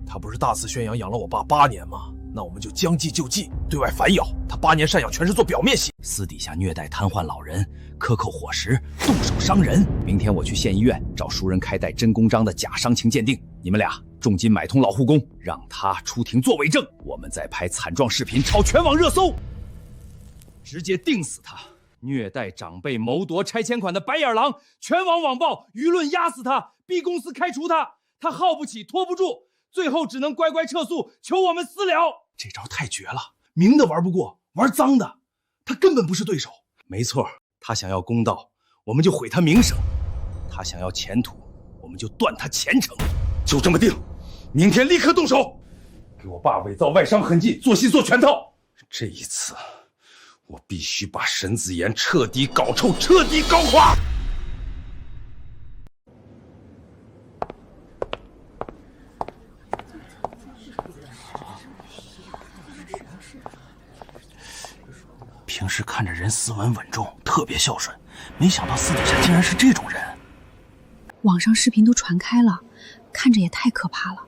他不是大肆宣扬养了我爸8年吗？那我们就将计就计，对外反咬。他8年赡养全是做表面戏，私底下虐待瘫痪老人，克扣伙食，动手伤人。明天我去县医院找熟人开带真公章的假伤情鉴定，你们俩重金买通老护工，让他出庭作伪证，我们再拍惨状视频炒全网热搜，直接定死他！虐待长辈、谋夺拆迁款的白眼狼，全网网暴，舆论压死他，逼公司开除他。他耗不起，拖不住，最后只能乖乖撤诉，求我们私了。这招太绝了，明的玩不过，玩脏的，他根本不是对手。没错，他想要公道，我们就毁他名声；他想要前途，我们就断他前程。就这么定，明天立刻动手，给我爸伪造外伤痕迹，做戏做全套。这一次，我必须把沈子言彻底搞臭，彻底搞垮。平时看着人斯文稳重，特别孝顺，没想到私底下竟然是这种人。网上视频都传开了，看着也太可怕了，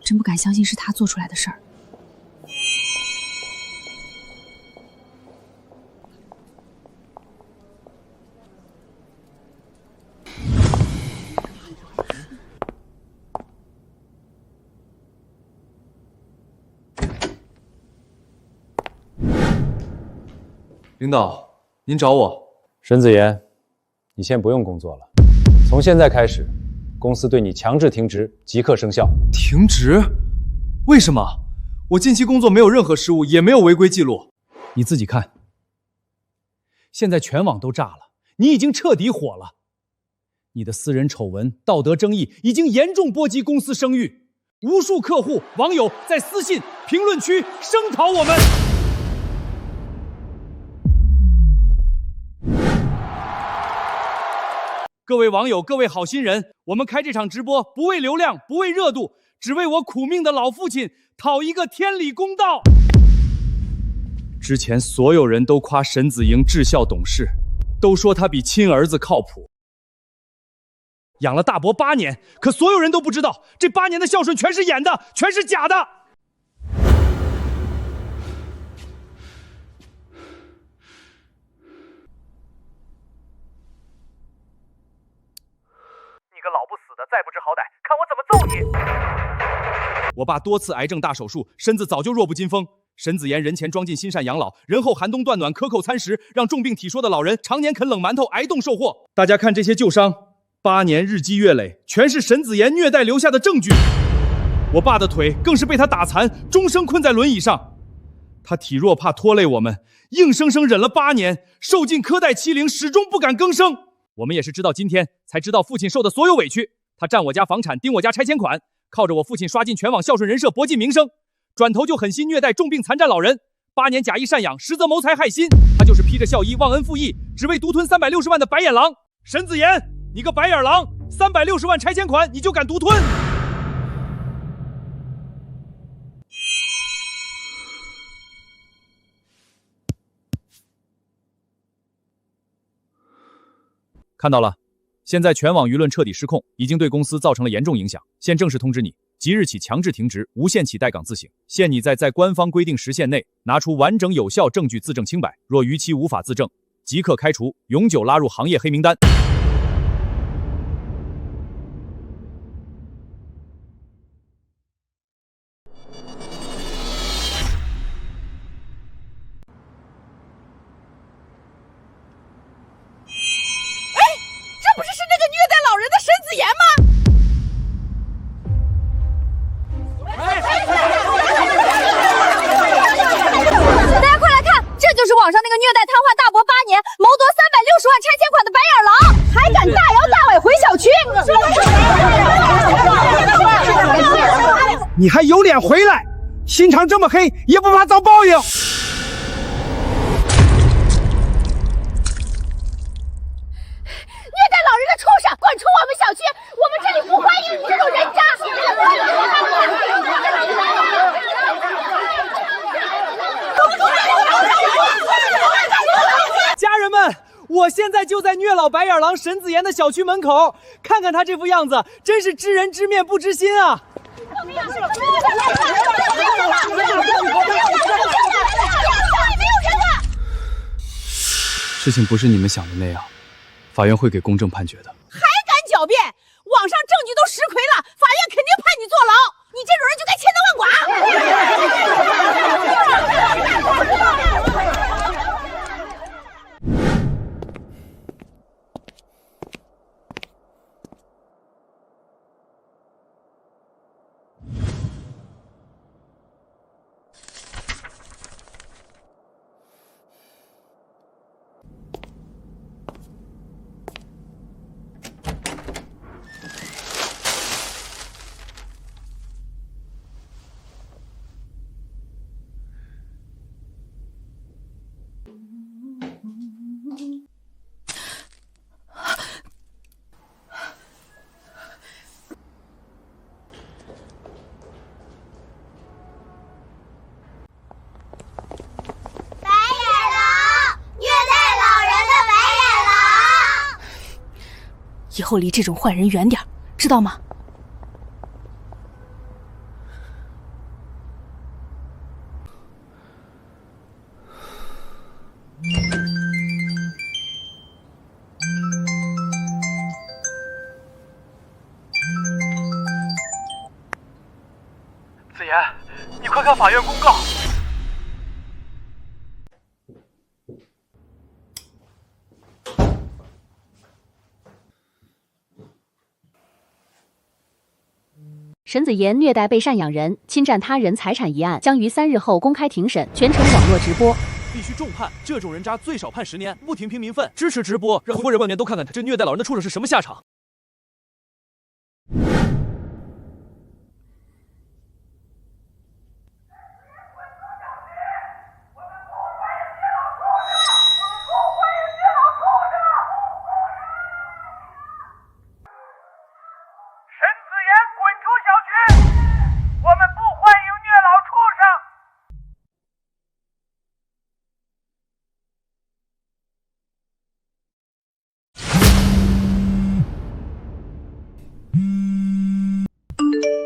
真不敢相信是他做出来的事儿。领导，您找我。沈子言，你先不用工作了，从现在开始，公司对你强制停职，即刻生效。停职？为什么？我近期工作没有任何失误，也没有违规记录。你自己看，现在全网都炸了，你已经彻底火了。你的私人丑闻、道德争议已经严重波及公司声誉，无数客户、网友在私信、评论区声讨我们。各位网友，各位好心人，我们开这场直播不为流量，不为热度，只为我苦命的老父亲讨一个天理公道。之前所有人都夸沈子莹智孝懂事，都说他比亲儿子靠谱。养了大伯8年，可所有人都不知道，这8年的孝顺全是演的，全是假的。你个老不死的，再不知好歹，看我怎么揍你！我爸多次癌症大手术，身子早就弱不禁风。沈子言人前装进心善养老，人后寒冬断暖，可口餐食，让重病体弱的老人常年啃冷馒头，挨冻受祸。大家看这些旧伤，8年日积月累，全是沈子言虐待留下的证据。我爸的腿更是被他打残，终生困在轮椅上。他体弱怕拖累我们，硬生生忍了8年，受尽苛待欺凌，始终不敢更生。我们也是直到今天才知道父亲受的所有委屈。他占我家房产，盯我家拆迁款，靠着我父亲刷进全网孝顺人设，博尽名声。转头就狠心虐待重病残障老人，8年假意赡养，实则谋财害心。他就是披着孝衣忘恩负义，只为独吞360万的白眼狼。沈子言，你个白眼狼，360万拆迁款你就敢独吞？看到了，现在全网舆论彻底失控，已经对公司造成了严重影响。现正式通知你，即日起强制停职，无限期待岗自省。限你在官方规定时限内拿出完整有效证据自证清白，若逾期无法自证，即刻开除，永久拉入行业黑名单。不是那个虐待老人的沈子言吗？大家快来看，这就是网上那个虐待瘫痪大伯8年，谋夺360万拆迁款的白眼狼，还敢大摇大摆回小区！你还有脸回来？心肠这么黑，也不怕遭报应？虐待老人的畜生，滚出我们小区！我们这里不欢迎你这种人渣！家人们，我现在就在虐老白眼狼沈子言的小区门口，看看他这副样子，真是知人知面不知心啊！事情不是你们想的那样，法院会给公正判决的。还敢狡辩？网上证据都实锤了，法院肯定判你坐牢。你这种人就该千刀万剐！以后离这种坏人远点，知道吗？子言，你快看法院公告！沈子言虐待被赡养人、侵占他人财产一案将于3日后公开庭审，全程网络直播。必须重判，这种人渣最少判10年，不听平民愤，支持直播，让国人万年都看看他这虐待老人的畜生是什么下场。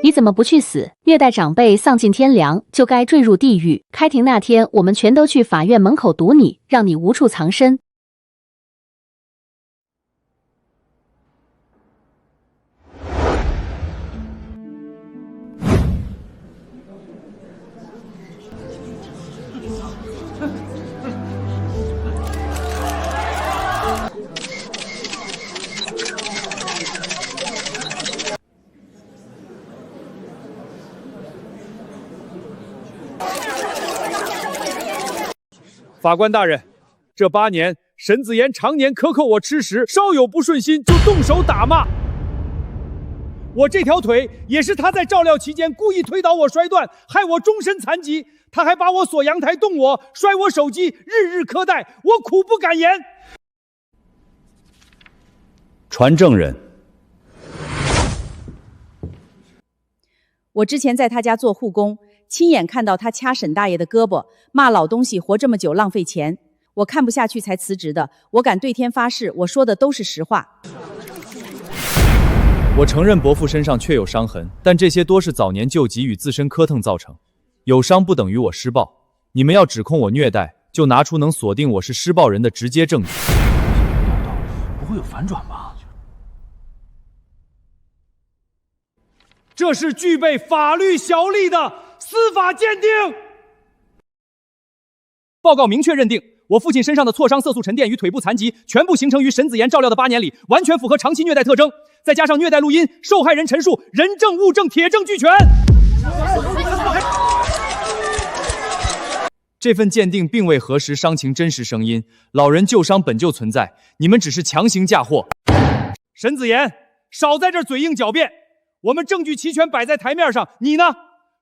你怎么不去死？虐待长辈丧尽天良，就该坠入地狱。开庭那天，我们全都去法院门口堵你，让你无处藏身。法官大人，这8年，沈子言常年克扣我吃食，稍有不顺心就动手打骂。我这条腿也是他在照料期间故意推倒我摔断，害我终身残疾。他还把我锁阳台动我，摔我手机，日日苛待，我苦不敢言。传证人。我之前在他家做护工，亲眼看到他掐沈大爷的胳膊，骂老东西活这么久浪费钱。我看不下去才辞职的，我敢对天发誓，我说的都是实话。我承认伯父身上确有伤痕，但这些多是早年旧疾与自身磕疼造成，有伤不等于我施暴。你们要指控我虐待，就拿出能锁定我是施暴人的直接证据。不会有反转吧？这是具备法律效力的司法鉴定。报告明确认定，我父亲身上的挫伤色素沉淀与腿部残疾，全部形成于沈子言照料的8年里，完全符合长期虐待特征。再加上虐待录音、受害人陈述，人证物证铁证俱全。这份鉴定并未核实伤情真实声音，老人旧伤本就存在，你们只是强行嫁祸。沈子言，少在这嘴硬狡辩。我们证据齐全摆在台面上，你呢？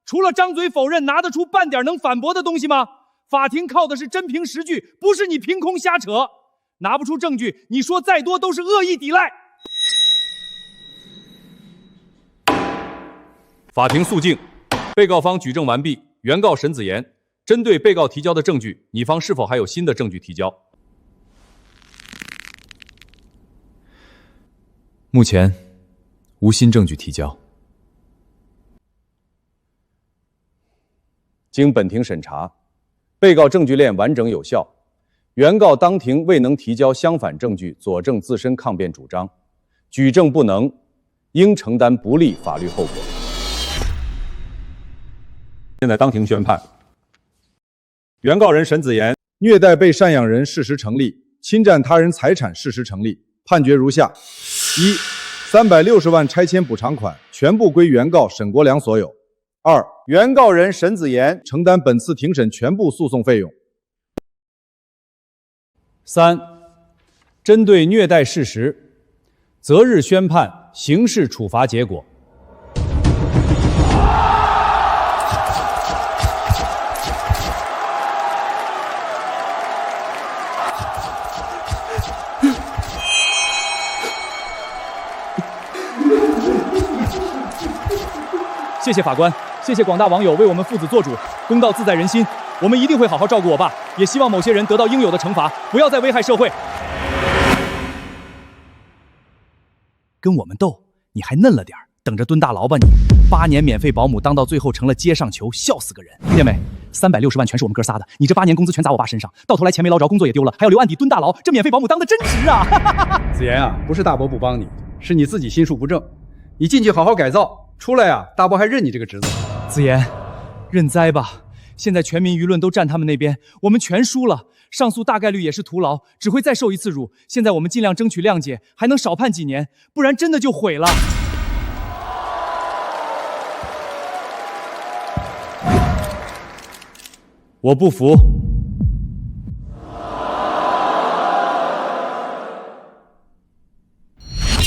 除了张嘴否认，拿得出半点能反驳的东西吗？法庭靠的是真凭实据，不是你凭空瞎扯。拿不出证据，你说再多都是恶意抵赖。法庭肃静，被告方举证完毕。原告沈子言，针对被告提交的证据，你方是否还有新的证据提交？目前无新证据提交。经本庭审查，被告证据链完整有效，原告当庭未能提交相反证据佐证自身抗辩主张，举证不能，应承担不利法律后果。现在当庭宣判，原告人沈子言虐待被赡养人事实成立，侵占他人财产事实成立，判决如下：一、360万拆迁补偿款全部归原告沈国良所有。2、原告人沈子言承担本次庭审全部诉讼费用。3、针对虐待事实，择日宣判刑事处罚结果。谢谢法官，谢谢广大网友为我们父子做主，公道自在人心。我们一定会好好照顾我爸，也希望某些人得到应有的惩罚，不要再危害社会。跟我们斗，你还嫩了点儿，等着蹲大牢吧你！8年免费保姆当到最后成了街上囚，笑死个人！听见没？360万全是我们哥仨的，你这8年工资全砸我爸身上，到头来钱没捞着，工作也丢了，还要留案底蹲大牢，这免费保姆当的真值啊！子言啊，不是大伯不帮你，是你自己心术不正。你进去好好改造，出来啊，大伯还认你这个侄子。子言，认栽吧！现在全民舆论都站他们那边，我们全输了，上诉大概率也是徒劳，只会再受一次辱。现在我们尽量争取谅解，还能少判几年，不然真的就毁了。我不服。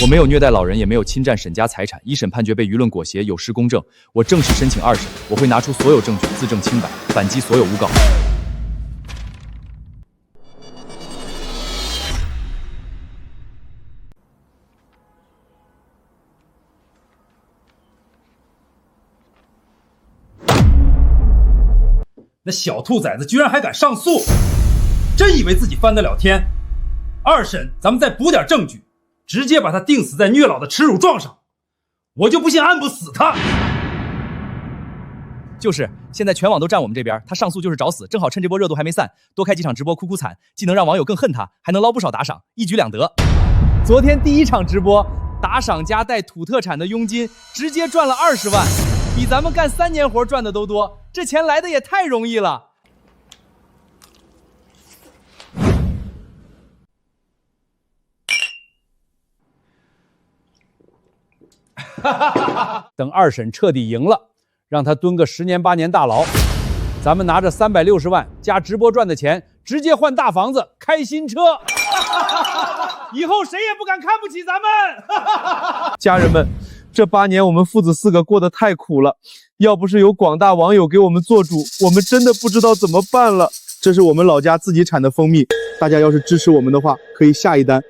我没有虐待老人，也没有侵占沈家财产。一审判决被舆论裹挟，有失公正。我正式申请2审，我会拿出所有证据，自证清白，反击所有诬告。那小兔崽子居然还敢上诉，真以为自己翻得了天？2审咱们再补点证据，直接把他钉死在虐老的耻辱状上，我就不信按不死他。就是现在全网都站我们这边，他上诉就是找死，正好趁这波热度还没散，多开几场直播哭哭惨，既能让网友更恨他，还能捞不少打赏，一举两得。昨天第1场直播，打赏加带土特产的佣金，直接赚了20万，比咱们干3年活赚的都多，这钱来的也太容易了。等2审彻底赢了，让他蹲个10年8年大牢，咱们拿着360万加直播赚的钱，直接换大房子，开新车，以后谁也不敢看不起咱们。家人们，这8年我们父子4个过得太苦了，要不是有广大网友给我们做主，我们真的不知道怎么办了。这是我们老家自己产的蜂蜜，大家要是支持我们的话，可以下一单，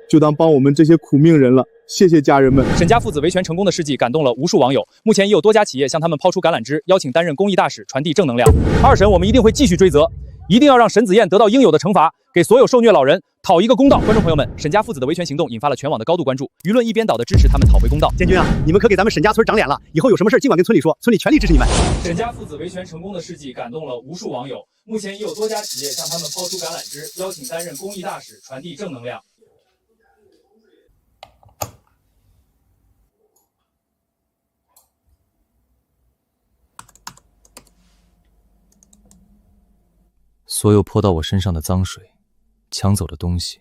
就当帮我们这些苦命人了。谢谢家人们。沈家父子维权成功的事迹感动了无数网友，目前已有多家企业向他们抛出橄榄枝，邀请担任公益大使，传递正能量。2审我们一定会继续追责，一定要让沈子燕得到应有的惩罚，给所有受虐老人讨一个公道。观众朋友们，沈家父子的维权行动引发了全网的高度关注，舆论一边倒的支持他们讨回公道。建军啊，你们可给咱们沈家村长脸了，以后有什么事尽管跟村里说，村里全力支持你们。沈家父子维权成功的事迹感动了无数网友，目前已有多家企业向他们抛出橄榄枝，邀请担任公益大使，传递正能量。所有泼到我身上的脏水，抢走的东西，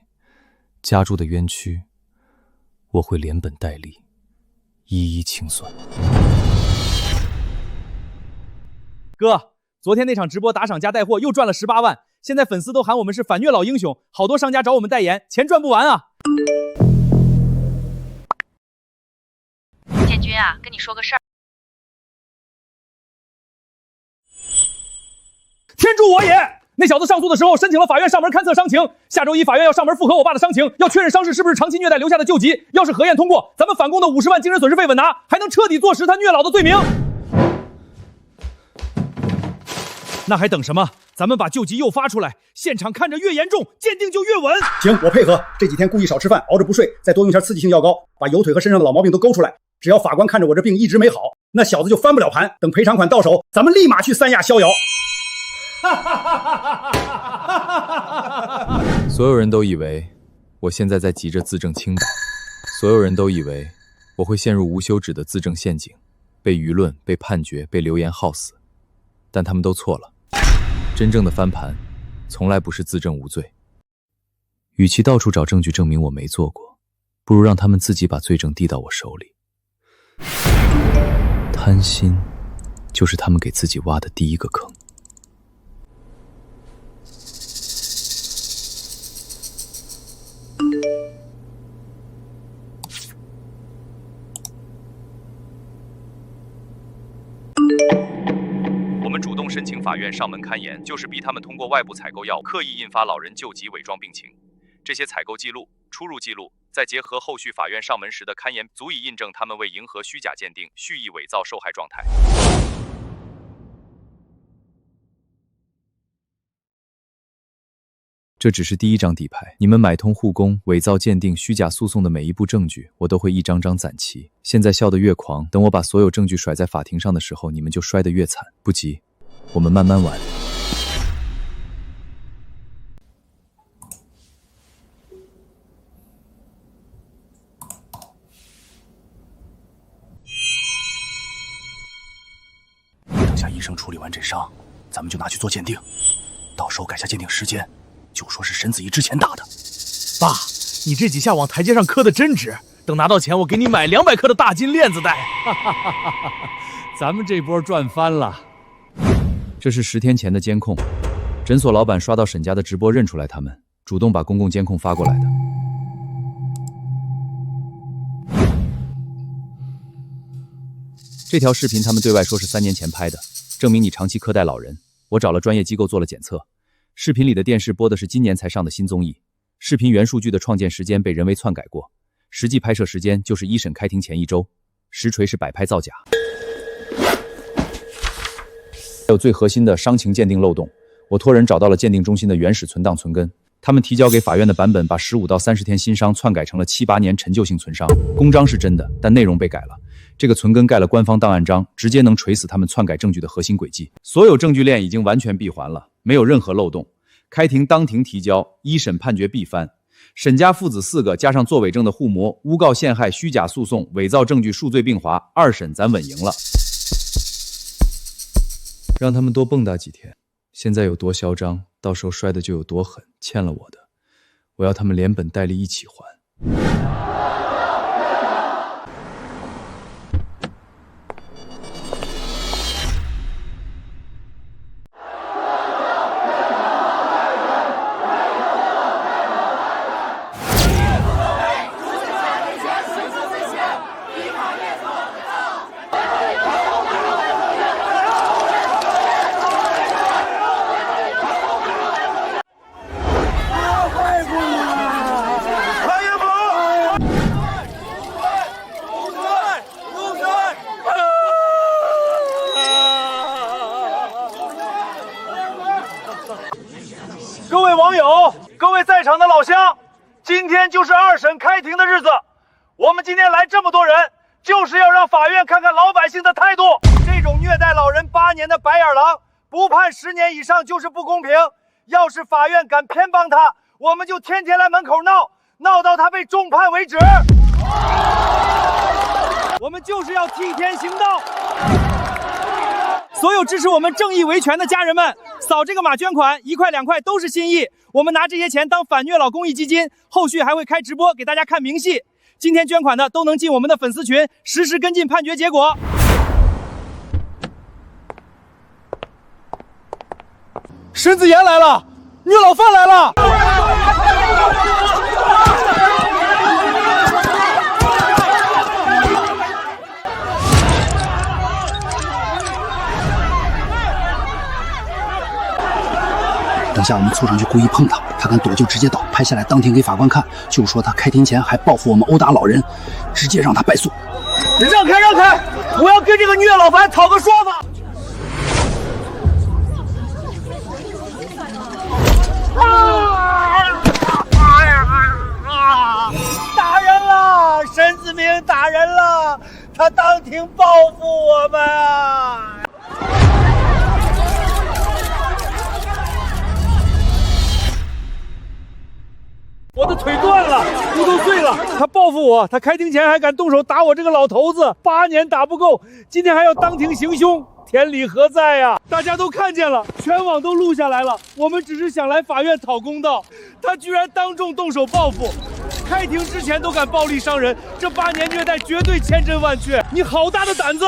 加诸的冤屈，我会连本带利，一一清算。哥，昨天那场直播打赏加带货又赚了18万，现在粉丝都喊我们是反虐老英雄，好多商家找我们代言，钱赚不完啊！建军啊，跟你说个事儿。天助我也！那小子上诉的时候申请了法院上门勘测伤情，下周一法院要上门复核我爸的伤情，要确认伤势是不是长期虐待留下的旧疾。要是核验通过，咱们反攻的50万精神损失费稳拿，还能彻底坐实他虐老的罪名。那还等什么？咱们把救急诱发出来，现场看着越严重，鉴定就越稳。行，我配合。这几天故意少吃饭，熬着不睡，再多用下刺激性药膏，把油腿和身上的老毛病都勾出来。只要法官看着我这病一直没好，那小子就翻不了盘。等赔偿款到手，咱们立马去三亚逍遥。所有人都以为我现在在急着自证清白，所有人都以为我会陷入无休止的自证陷阱，被舆论、被判决、被流言耗死，但他们都错了。真正的翻盘，从来不是自证无罪。与其到处找证据证明我没做过，不如让他们自己把罪证递到我手里。贪心，就是他们给自己挖的第一个坑。我们主动申请法院上门勘验，就是逼他们通过外部采购药物，刻意印发老人救急伪装病情。这些采购记录、出入记录，再结合后续法院上门时的勘验，足以印证他们为迎合虚假鉴定，蓄意伪造受害状态。这只是第一张底牌，你们买通护工、伪造鉴定、虚假诉讼的每一步证据，我都会一张张攒齐。现在笑得越狂，等我把所有证据甩在法庭上的时候，你们就摔得越惨。不急，我们慢慢玩。等下医生处理完这伤，咱们就拿去做鉴定，到时候改下鉴定时间，就说是沈子怡之前打的。爸，你这几下往台阶上磕的真值，等拿到钱，我给你买200克的大金链子戴。咱们这波赚翻了。这是10天前的监控，诊所老板刷到沈家的直播认出来他们，主动把公共监控发过来的。这条视频他们对外说是3年前拍的，证明你长期苛待老人。我找了专业机构做了检测，视频里的电视播的是今年才上的新综艺，视频原数据的创建时间被人为篡改过，实际拍摄时间就是一审开庭前1周，实锤是摆拍造假。还有最核心的伤情鉴定漏洞，我托人找到了鉴定中心的原始存档存根，他们提交给法院的版本把15到30天新伤篡改成了7、8年陈旧性存伤，公章是真的，但内容被改了。这个存根盖了官方档案章，直接能锤死他们篡改证据的核心轨迹。所有证据链已经完全闭环了，没有任何漏洞。开庭当庭提交，一审判决必翻。沈家父子4个加上作伪证的护模、诬告陷害、虚假诉讼、伪造证据数罪并罚，2审咱稳赢了。让他们多蹦跶几天，现在有多嚣张，到时候摔的就有多狠。欠了我的，我要他们连本带利一起还。各位网友，各位在场的老乡，今天就是2审开庭的日子。我们今天来这么多人，就是要让法院看看老百姓的态度。这种虐待老人8年的白眼狼，不判10年以上就是不公平。要是法院敢偏帮他，我们就天天来门口闹，闹到他被重判为止。我们就是要替天行道。所有支持我们正义维权的家人们，扫这个码捐款，1块2块都是心意。我们拿这些钱当反虐老公益基金，后续还会开直播给大家看明细。今天捐款的都能进我们的粉丝群，实时跟进判决结果。沈子言来了，虐老犯来了。等下我们凑上去故意碰他，他敢躲就直接倒，拍下来当庭给法官看，就说他开庭前还报复我们殴打老人，直接让他败诉。让开让开，我要跟这个虐老犯讨个说法。打人了，沈子明打人了，他当庭报复我们啊！我的腿断了，骨头碎了，他报复我，他开庭前还敢动手打我这个老头子，8年打不够，今天还要当庭行凶，天理何在呀？大家都看见了，全网都录下来了，我们只是想来法院讨公道，他居然当众动手报复，开庭之前都敢暴力伤人，这8年虐待绝对千真万确，你好大的胆子！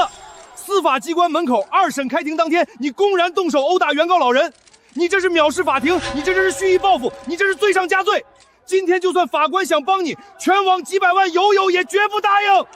司法机关门口2审开庭当天，你公然动手殴打原告老人，你这是藐视法庭，你这是蓄意报复，你这是罪上加罪。今天就算法官想帮你，全网几百万友也绝不答应。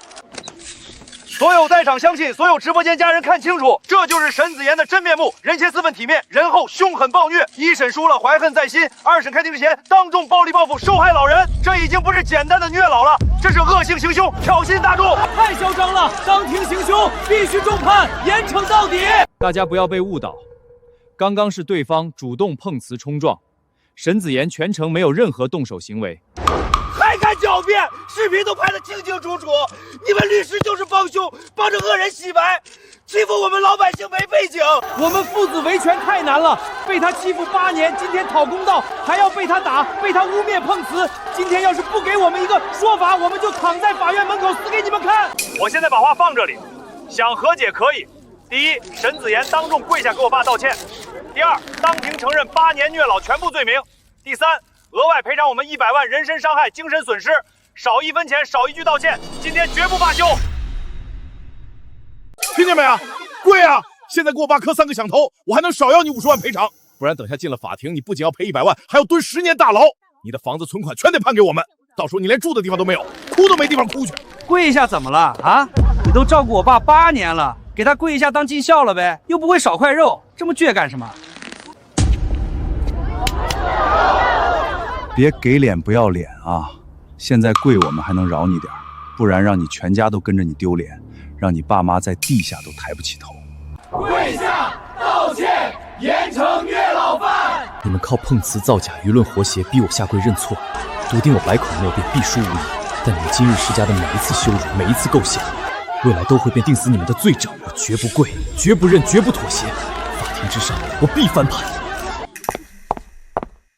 所有在场乡亲，所有直播间家人看清楚，这就是沈子言的真面目，人前4分体面，人后凶狠暴虐。1审输了怀恨在心，2审开庭之前当众暴力报复受害老人，这已经不是简单的虐老了，这是恶性行凶，挑衅大众，太嚣张了！当庭行凶，必须重判，严惩到底。大家不要被误导，刚刚是对方主动碰瓷冲撞。沈子言全程没有任何动手行为。还敢狡辩？视频都拍得清清楚楚，你们律师就是帮凶，帮着恶人洗白，欺负我们老百姓没背景。我们父子维权太难了，被他欺负8年，今天讨公道，还要被他打，被他污蔑碰瓷。今天要是不给我们一个说法，我们就躺在法院门口死给你们看。我现在把话放这里，想和解可以。第一，沈子言当众跪下给我爸道歉；第二，当庭承认8年虐老全部罪名；第三，额外赔偿我们100万人身伤害、精神损失，少1分钱，少1句道歉。今天绝不罢休。听见没有？跪啊！现在给我爸磕3个响头，我还能少要你50万赔偿，不然等下进了法庭，你不仅要赔100万，还要蹲10年大牢。你的房子、存款全得判给我们，到时候你连住的地方都没有，哭都没地方哭去。跪一下怎么了啊？你都照顾我爸8年了，给他跪一下当尽孝了呗，又不会少块肉，这么倔干什么？别给脸不要脸啊！现在跪我们还能饶你点，不然让你全家都跟着你丢脸，让你爸妈在地下都抬不起头。跪下道歉，严惩虐老犯。你们靠碰瓷造假、舆论活挟逼我下跪认错，笃定我百口莫辩，必输无疑。但你们今日施加的每一次羞辱，每一次构陷，未来都会变定死你们的罪证。我绝不跪，绝不认，绝不妥协。法庭之上，我必翻盘。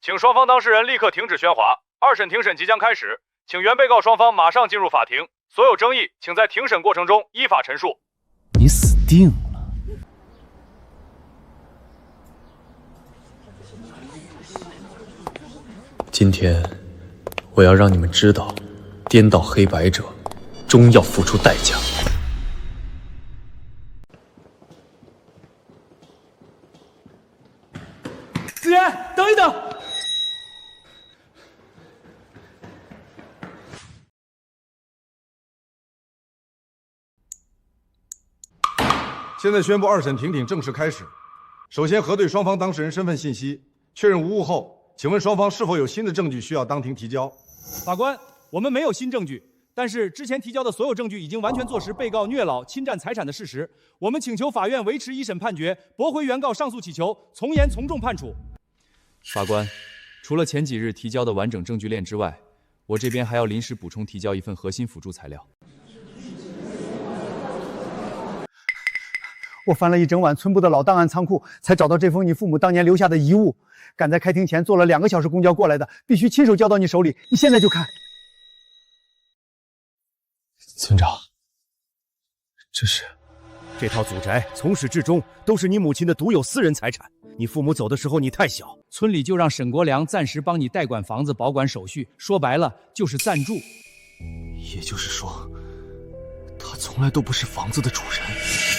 请双方当事人立刻停止喧哗，2审庭审即将开始，请原被告双方马上进入法庭，所有争议请在庭审过程中依法陈述。你死定了！今天，我要让你们知道，颠倒黑白者，终要付出代价。子言，等一等。现在宣布2审庭正式开始。首先核对双方当事人身份信息，确认无误后，请问双方是否有新的证据需要当庭提交？法官，我们没有新证据，但是之前提交的所有证据已经完全坐实被告虐老、侵占财产的事实。我们请求法院维持1审判决，驳回原告上诉请求，从严从重判处。法官，除了前几日提交的完整证据链之外，我这边还要临时补充提交一份核心辅助材料。我翻了一整晚村部的老档案仓库，才找到这封你父母当年留下的遗物。赶在开庭前坐了2个小时公交过来的，必须亲手交到你手里。你现在就看。村长，这套祖宅从始至终都是你母亲的独有私人财产。你父母走的时候你太小，村里就让沈国良暂时帮你代管房子，保管手续，说白了就是暂住。也就是说，他从来都不是房子的主人。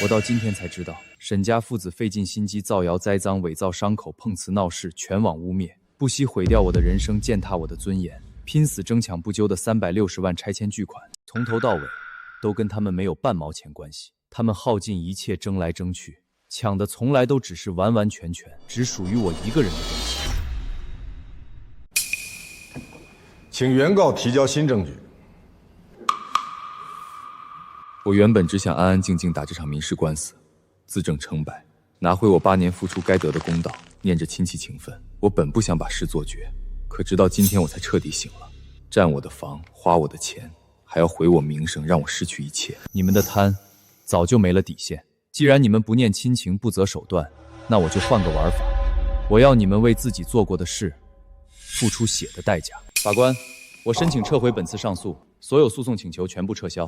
我到今天才知道，沈家父子费尽心机造谣栽赃、伪造伤口、碰瓷闹事，全网污蔑，不惜毁掉我的人生，践踏我的尊严，拼死争抢不究的360万拆迁巨款，从头到尾都跟他们没有半毛钱关系。他们耗尽一切争来争去，抢的从来都只是完完全全只属于我一个人的东西。请原告提交新证据。我原本只想安安静静打这场民事官司，自证清白，拿回我8年付出该得的公道。念着亲戚情分，我本不想把事做绝，可直到今天我才彻底醒了。占我的房，花我的钱，还要毁我名声，让我失去一切。你们的贪早就没了底线。既然你们不念亲情，不择手段，那我就换个玩法。我要你们为自己做过的事付出血的代价。法官，我申请撤回本次上诉，所有诉讼请求全部撤销。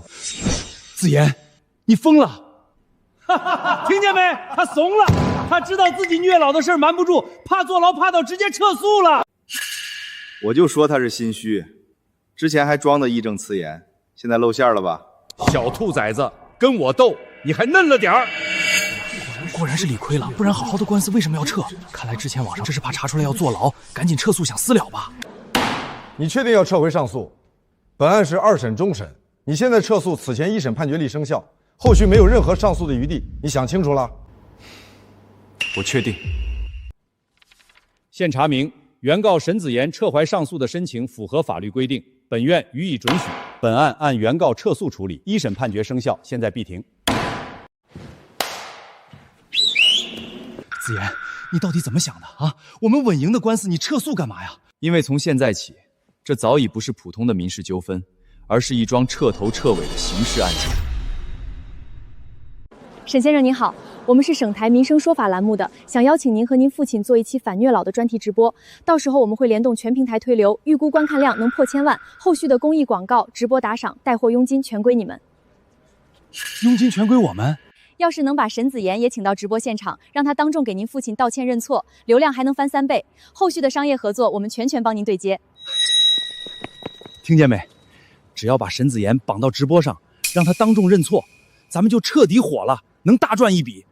子言，你疯了！哈哈，听见没？他怂了，他知道自己虐老的事瞒不住，怕坐牢，怕到直接撤诉了。我就说他是心虚，之前还装的义正辞严，现在露馅了吧？小兔崽子，跟我斗，你还嫩了点儿。果然是理亏了，不然好好的官司为什么要撤？看来之前网上这是怕查出来要坐牢，赶紧撤诉想私了吧？你确定要撤回上诉？本案是2审终审，你现在撤诉，此前1审判决立生效，后续没有任何上诉的余地，你想清楚了？我确定。现查明，原告沈子言撤怀上诉的申请符合法律规定，本院予以准许。本案按原告撤诉处理，1审判决生效，现在闭庭。子言，你到底怎么想的啊？我们稳赢的官司，你撤诉干嘛呀？因为从现在起，这早已不是普通的民事纠纷，而是一桩彻头彻尾的刑事案件。沈先生您好，我们是省台民生说法栏目的，想邀请您和您父亲做一期反虐老的专题直播，到时候我们会联动全平台推流，预估观看量能破千万，后续的公益广告、直播打赏、带货佣金全归你们。佣金全归我们？要是能把沈子妍也请到直播现场，让他当众给您父亲道歉认错，流量还能翻3倍。后续的商业合作，我们全帮您对接。听见没？只要把沈子妍绑到直播上，让他当众认错，咱们就彻底火了，能大赚一笔，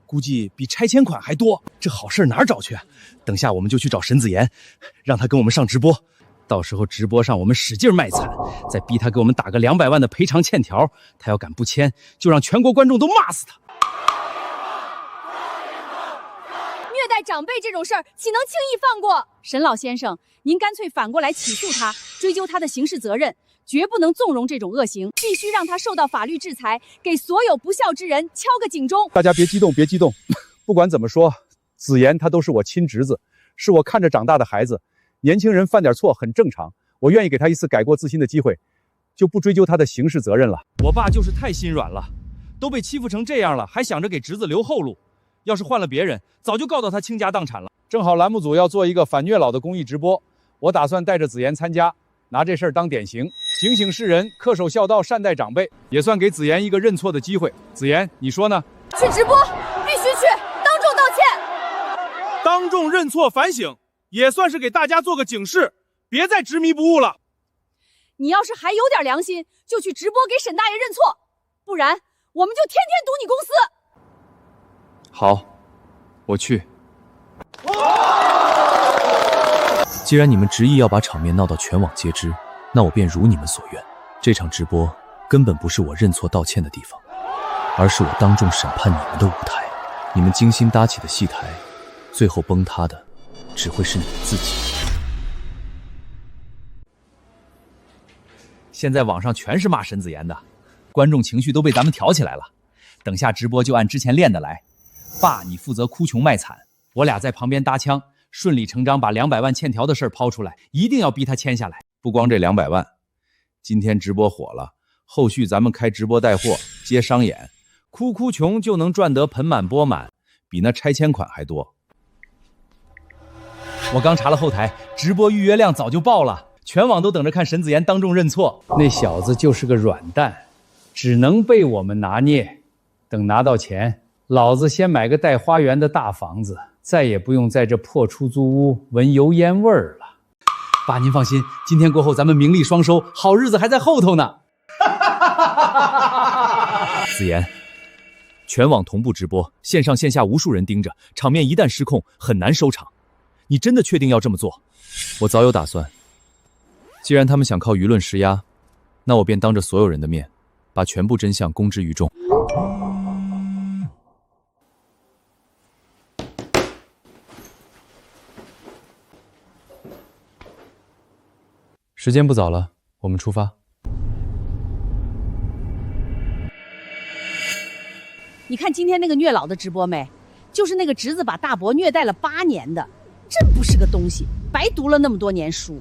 估计比拆迁款还多。这好事哪儿找去啊？等下我们就去找沈子妍，让他跟我们上直播。到时候直播上我们使劲卖惨，再逼他给我们打个200万的赔偿欠条，他要敢不签，就让全国观众都骂死他。虐待长辈这种事儿，岂能轻易放过？沈老先生，您干脆反过来起诉他，追究他的刑事责任，绝不能纵容这种恶行，必须让他受到法律制裁，给所有不孝之人敲个警钟。大家别激动，别激动。不管怎么说，子妍他都是我亲侄子，是我看着长大的孩子。年轻人犯点错很正常，我愿意给他一次改过自新的机会，就不追究他的刑事责任了。我爸就是太心软了，都被欺负成这样了，还想着给侄子留后路。要是换了别人，早就告到他倾家荡产了。正好栏目组要做一个反虐老的公益直播，我打算带着子妍参加，拿这事儿当典型，警醒世人，恪守孝道，善待长辈，也算给子妍一个认错的机会。子妍，你说呢？去直播，必须去，当众道歉，当众认错反省，也算是给大家做个警示，别再执迷不悟了。你要是还有点良心，就去直播给沈大爷认错，不然我们就天天堵你公司。好，我去。既然你们执意要把场面闹到全网皆知，那我便如你们所愿。这场直播根本不是我认错道歉的地方，而是我当众审判你们的舞台。你们精心搭起的戏台，最后崩塌的只会是你们自己。现在网上全是骂沈子妍的，观众情绪都被咱们挑起来了。等下直播就按之前练的来，爸你负责哭穷卖惨，我俩在旁边搭腔，顺理成章把200万欠条的事抛出来，一定要逼他签下来。不光这200万，今天直播火了，后续咱们开直播带货接商演，哭穷就能赚得盆满钵满，比那拆迁款还多。我刚查了后台，直播预约量早就爆了，全网都等着看沈子妍当众认错。那小子就是个软蛋，只能被我们拿捏。等拿到钱，老子先买个带花园的大房子，再也不用在这破出租屋闻油烟味儿了。爸您放心，今天过后咱们名利双收，好日子还在后头呢。子妍，全网同步直播，线上线下无数人盯着，场面一旦失控，很难收场。你真的确定要这么做？我早有打算。既然他们想靠舆论施压，那我便当着所有人的面，把全部真相公之于众。时间不早了，我们出发。你看今天那个虐老的直播没？就是那个侄子把大伯虐待了8年的，真不是个东西，白读了那么多年书。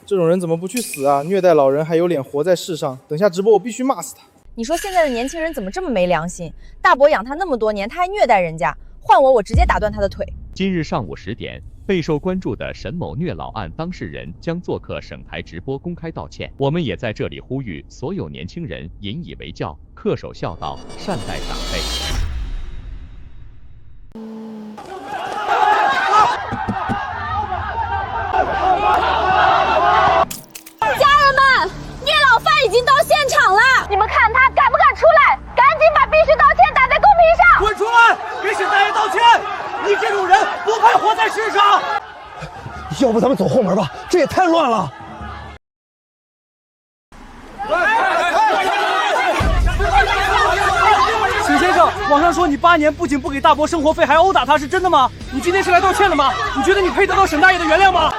这种人怎么不去死啊？虐待老人还有脸活在世上？等下直播我必须骂死他。你说现在的年轻人怎么这么没良心？大伯养他那么多年，他还虐待人家，换我直接打断他的腿。今日上午10点，备受关注的沈某虐老案当事人将做客省台直播公开道歉。我们也在这里呼吁所有年轻人引以为教，恪守孝道，善待长辈。家人们，虐老犯已经到现场了，你们看他敢不敢出来？赶紧把必须道歉打在公屏上！滚出来，给沈大爷道歉！你这种人不配活在世上。要不咱们走后门吧，这也太乱了。沈先生，网上说你8年不仅不给大伯生活费，还殴打他，是真的吗？你今天是来道歉的吗？你觉得你配得到沈大爷的原谅吗？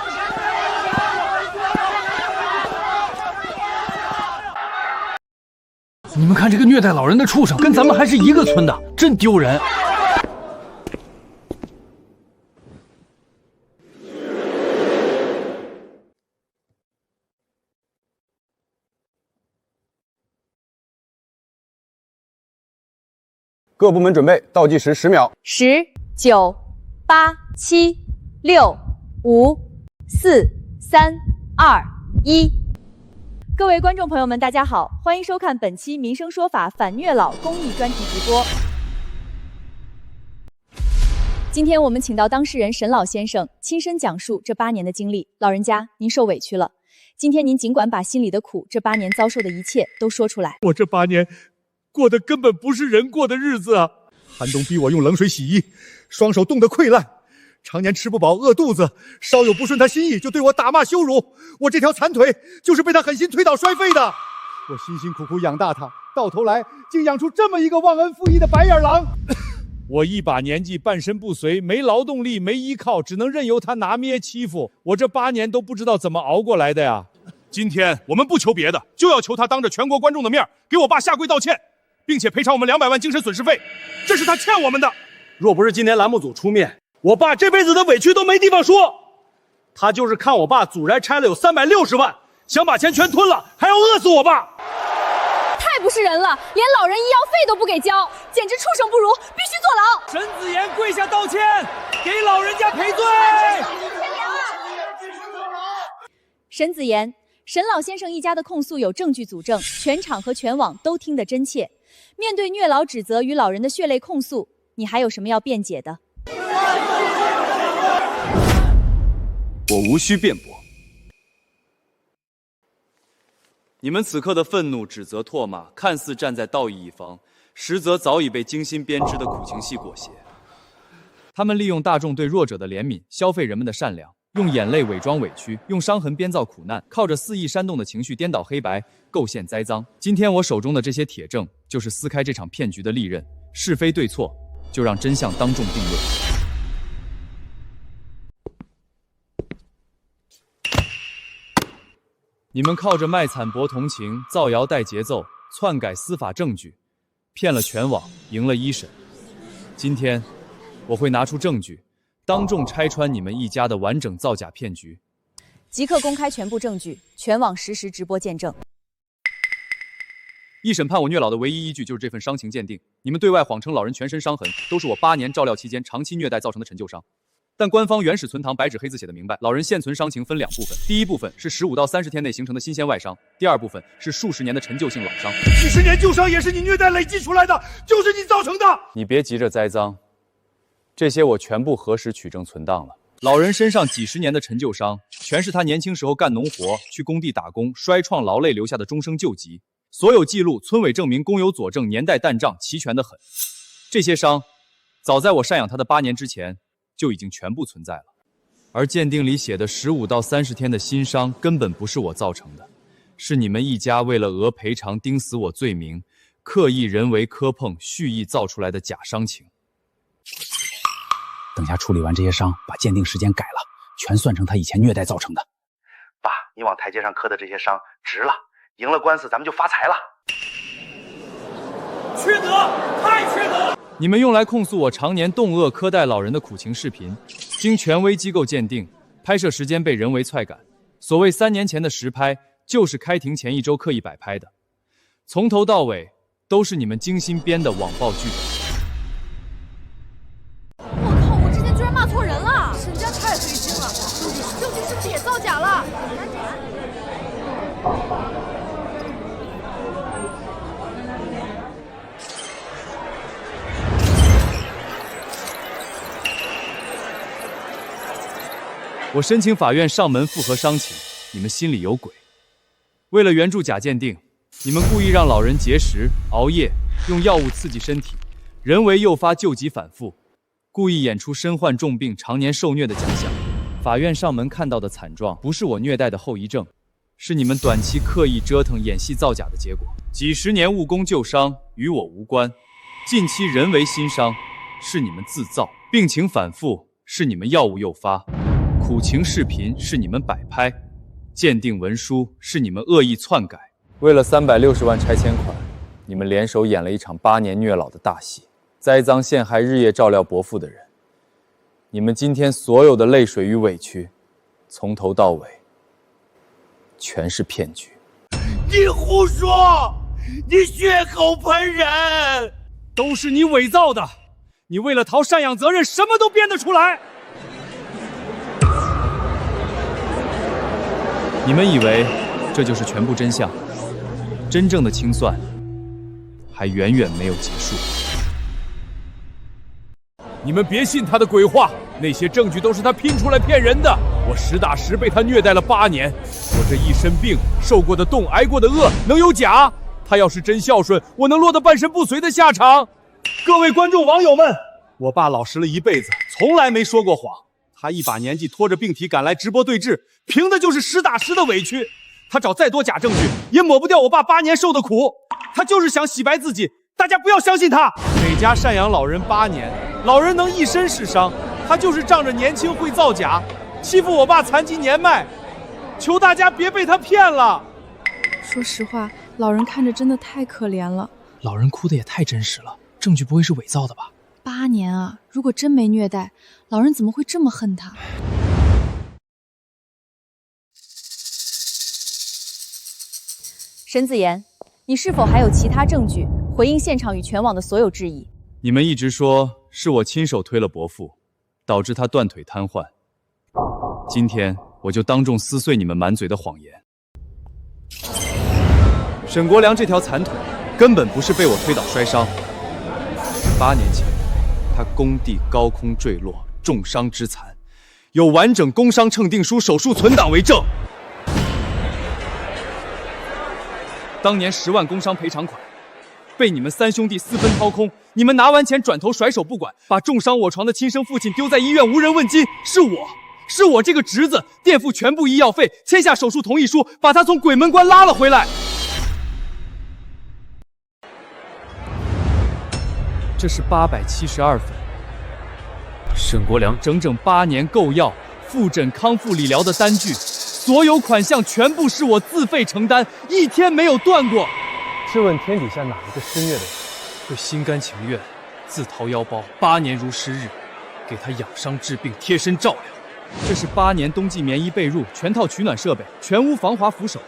你们看这个虐待老人的畜生，跟咱们还是一个村的，真丢人！各部门准备，倒计时10秒。10、9、8、7、6、5、4、3、2、1。各位观众朋友们，大家好，欢迎收看本期《民生说法》反虐老公益专题直播。今天我们请到当事人沈老先生亲身讲述这8年的经历。老人家，您受委屈了。今天您尽管把心里的苦，这8年遭受的一切都说出来。我这8年过的根本不是人过的日子啊！寒冬逼我用冷水洗衣，双手冻得溃烂，常年吃不饱饿肚子，稍有不顺他心意就对我打骂羞辱。我这条残腿就是被他狠心推倒摔废的。我辛辛苦苦养大他，到头来竟养出这么一个忘恩负义的白眼狼。我一把年纪，半身不遂，没劳动力，没依靠，只能任由他拿捏欺负。我这8年都不知道怎么熬过来的呀！今天我们不求别的，就要求他当着全国观众的面给我爸下跪道歉，并且赔偿我们200万精神损失费，这是他欠我们的。若不是今天栏目组出面，我爸这辈子的委屈都没地方说。他就是看我爸祖宅拆了有360万，想把钱全吞了，还要饿死我爸。太不是人了，连老人医药费都不给交，简直畜生不如，必须坐牢。沈子言跪下道歉，给老人家赔罪。沈子言，沈老先生一家的控诉有证据佐证，全场和全网都听得真切。面对虐老指责与老人的血泪控诉，你还有什么要辩解的？我无需辩驳。你们此刻的愤怒、指责、唾骂，看似站在道义一方，实则早已被精心编织的苦情戏裹挟。他们利用大众对弱者的怜悯，消费人们的善良，用眼泪伪装委屈，用伤痕编造苦难，靠着肆意煽动的情绪颠倒黑白，构陷栽赃。今天我手中的这些铁证，就是撕开这场骗局的利刃。是非对错，就让真相当众定论。你们靠着卖惨博同情，造谣带节奏，篡改司法证据，骗了全网，赢了1审。今天，我会拿出证据，当众拆穿你们一家的完整造假骗局。即刻公开全部证据，全网实时直播见证。一审判我虐老的唯一依据就是这份伤情鉴定。你们对外谎称老人全身伤痕都是我8年照料期间长期虐待造成的陈旧伤。但官方原始存档白纸黑字写的明白，老人现存伤情分2部分，第一部分是15到30天内形成的新鲜外伤，第二部分是数十年的陈旧性老伤。几十年旧伤也是你虐待累积出来的，就是你造成的。你别急着栽赃，这些我全部核实取证存档了。老人身上几十年的陈旧伤，全是他年轻时候干农活、去工地打工、摔创劳累留下的终生旧疾。所有记录、村委证明、公有佐证、年代弹账齐全得很。这些伤，早在我赡养他的8年之前就已经全部存在了。而鉴定里写的15到30天的新伤，根本不是我造成的，是你们一家为了讹赔偿钉死我罪名，刻意人为磕碰、蓄意造出来的假伤情。等下处理完这些伤，把鉴定时间改了，全算成他以前虐待造成的。爸，你往台阶上磕的这些伤值了，赢了官司咱们就发财了。缺德，太缺德！你们用来控诉我常年冻饿苛待老人的苦情视频，经权威机构鉴定，拍摄时间被人为篡改。所谓3年前的实拍，就是开庭前1周刻意摆拍的，从头到尾都是你们精心编的网暴剧本。我靠！我之前居然骂错人了，沈家太黑心了！证据是不是也造假了？我申请法院上门复核伤情，你们心里有鬼。为了援助假鉴定，你们故意让老人节食、熬夜，用药物刺激身体，人为诱发旧疾反复，故意演出身患重病、常年受虐的假象。法院上门看到的惨状，不是我虐待的后遗症，是你们短期刻意折腾、演戏造假的结果。几十年误工旧伤与我无关，近期人为新伤是你们自造，病情反复是你们药物诱发。苦情视频是你们摆拍，鉴定文书是你们恶意篡改。为了360万拆迁款，你们联手演了一场8年虐老的大戏，栽赃陷害日夜照料伯父的人。你们今天所有的泪水与委屈，从头到尾全是骗局。你胡说！你血口喷人！都是你伪造的！你为了逃赡养责任，什么都编得出来。你们以为这就是全部真相？真正的清算还远远没有结束。你们别信他的鬼话，那些证据都是他拼出来骗人的。我实打实被他虐待了8年，我这一身病，受过的冻，挨过的饿，能有假？他要是真孝顺，我能落得半身不遂的下场？各位观众网友们，我爸老实了一辈子，从来没说过谎。他一把年纪拖着病体赶来直播对峙，凭的就是实打实的委屈。他找再多假证据，也抹不掉我爸8年受的苦。他就是想洗白自己，大家不要相信他。每家赡养老人8年，老人能一身是伤，他就是仗着年轻会造假，欺负我爸残疾年迈。求大家别被他骗了。说实话，老人看着真的太可怜了。老人哭的也太真实了，证据不会是伪造的吧？8年啊，如果真没虐待，老人怎么会这么恨他？沈子言，你是否还有其他证据回应现场与全网的所有质疑？你们一直说是我亲手推了伯父，导致他断腿瘫痪。今天我就当众撕碎你们满嘴的谎言。沈国良这条残腿根本不是被我推倒摔伤，8年前他工地高空坠落，重伤之残，有完整工伤称定书、手术存档为证。当年10万工伤赔偿款被你们3兄弟私分掏空，你们拿完钱转头甩手不管，把重伤卧床的亲生父亲丢在医院无人问津。是我这个侄子垫付全部医药费，签下手术同意书，把他从鬼门关拉了回来。这是872份，沈国良整整8年购药、复诊、康复理疗的单据，所有款项全部是我自费承担，一天没有断过。试问天底下哪一个施虐的人会心甘情愿自掏腰包，8年如10日，给他养伤治病、贴身照料？这是8年冬季棉衣被褥、全套取暖设备、全屋防滑扶手、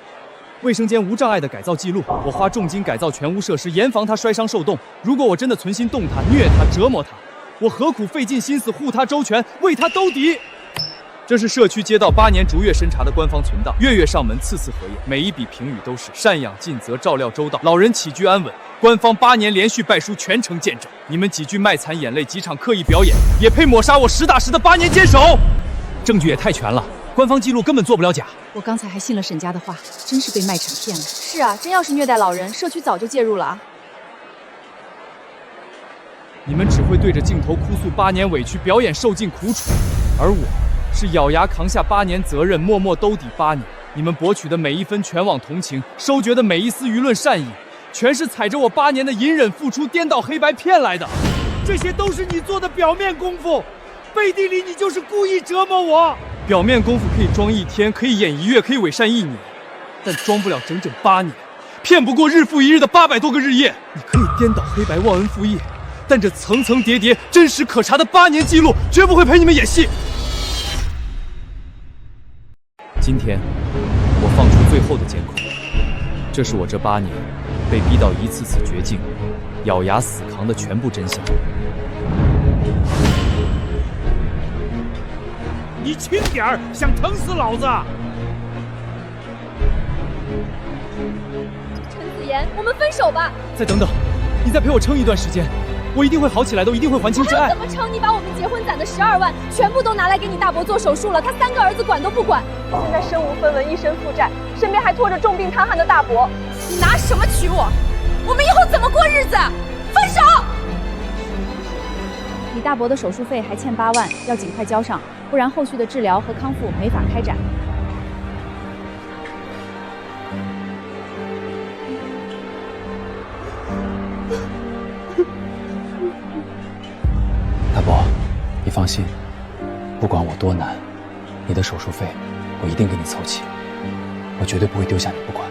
卫生间无障碍的改造记录。我花重金改造全屋设施，严防他摔伤受冻。如果我真的存心动他、虐他、折磨他，我何苦费尽心思护他周全，为他兜底？这是社区街道8年逐月审查的官方存档，月月上门，次次核验，每一笔评语都是赡养尽责、照料周到，老人起居安稳。官方8年连续拜书全程见证。你们几句卖惨眼泪，几场刻意表演，也配抹杀我实打实的8年坚守？证据也太全了，官方记录根本做不了假。我刚才还信了沈家的话，真是被卖惨骗了。是啊，真要是虐待老人，社区早就介入了啊。你们只会对着镜头哭诉8年委屈，表演受尽苦楚，而我是咬牙扛下8年责任，默默兜底8年。你们博取的每一分全网同情，收掘的每一丝舆论善意，全是踩着我8年的隐忍付出，颠倒黑白骗来的。这些都是你做的表面功夫，背地里你就是故意折磨我。表面功夫可以装1天，可以演1月，可以伪善1年，但装不了整整8年，骗不过日复一日的800多个日夜。你可以颠倒黑白，忘恩负义，但这层层叠叠、真实可查的8年记录，绝不会陪你们演戏。今天，我放出最后的监控，这是我这8年被逼到一次次绝境，咬牙死扛的全部真相。你轻点儿，想疼死老子！陈子言，我们分手吧。再等等，你再陪我撑一段时间，我一定会好起来的，我一定会还清挚爱。怎么撑？你把我们结婚攒的12万全部都拿来给你大伯做手术了，他3个儿子管都不管，现在身无分文，一身负债，身边还拖着重病瘫痪的大伯，你拿什么娶我？我们以后怎么过日子？分手！李大伯的手术费还欠8万，要尽快交上，不然后续的治疗和康复没法开展。大伯，你放心，不管我多难，你的手术费我一定给你凑齐，我绝对不会丢下你不管。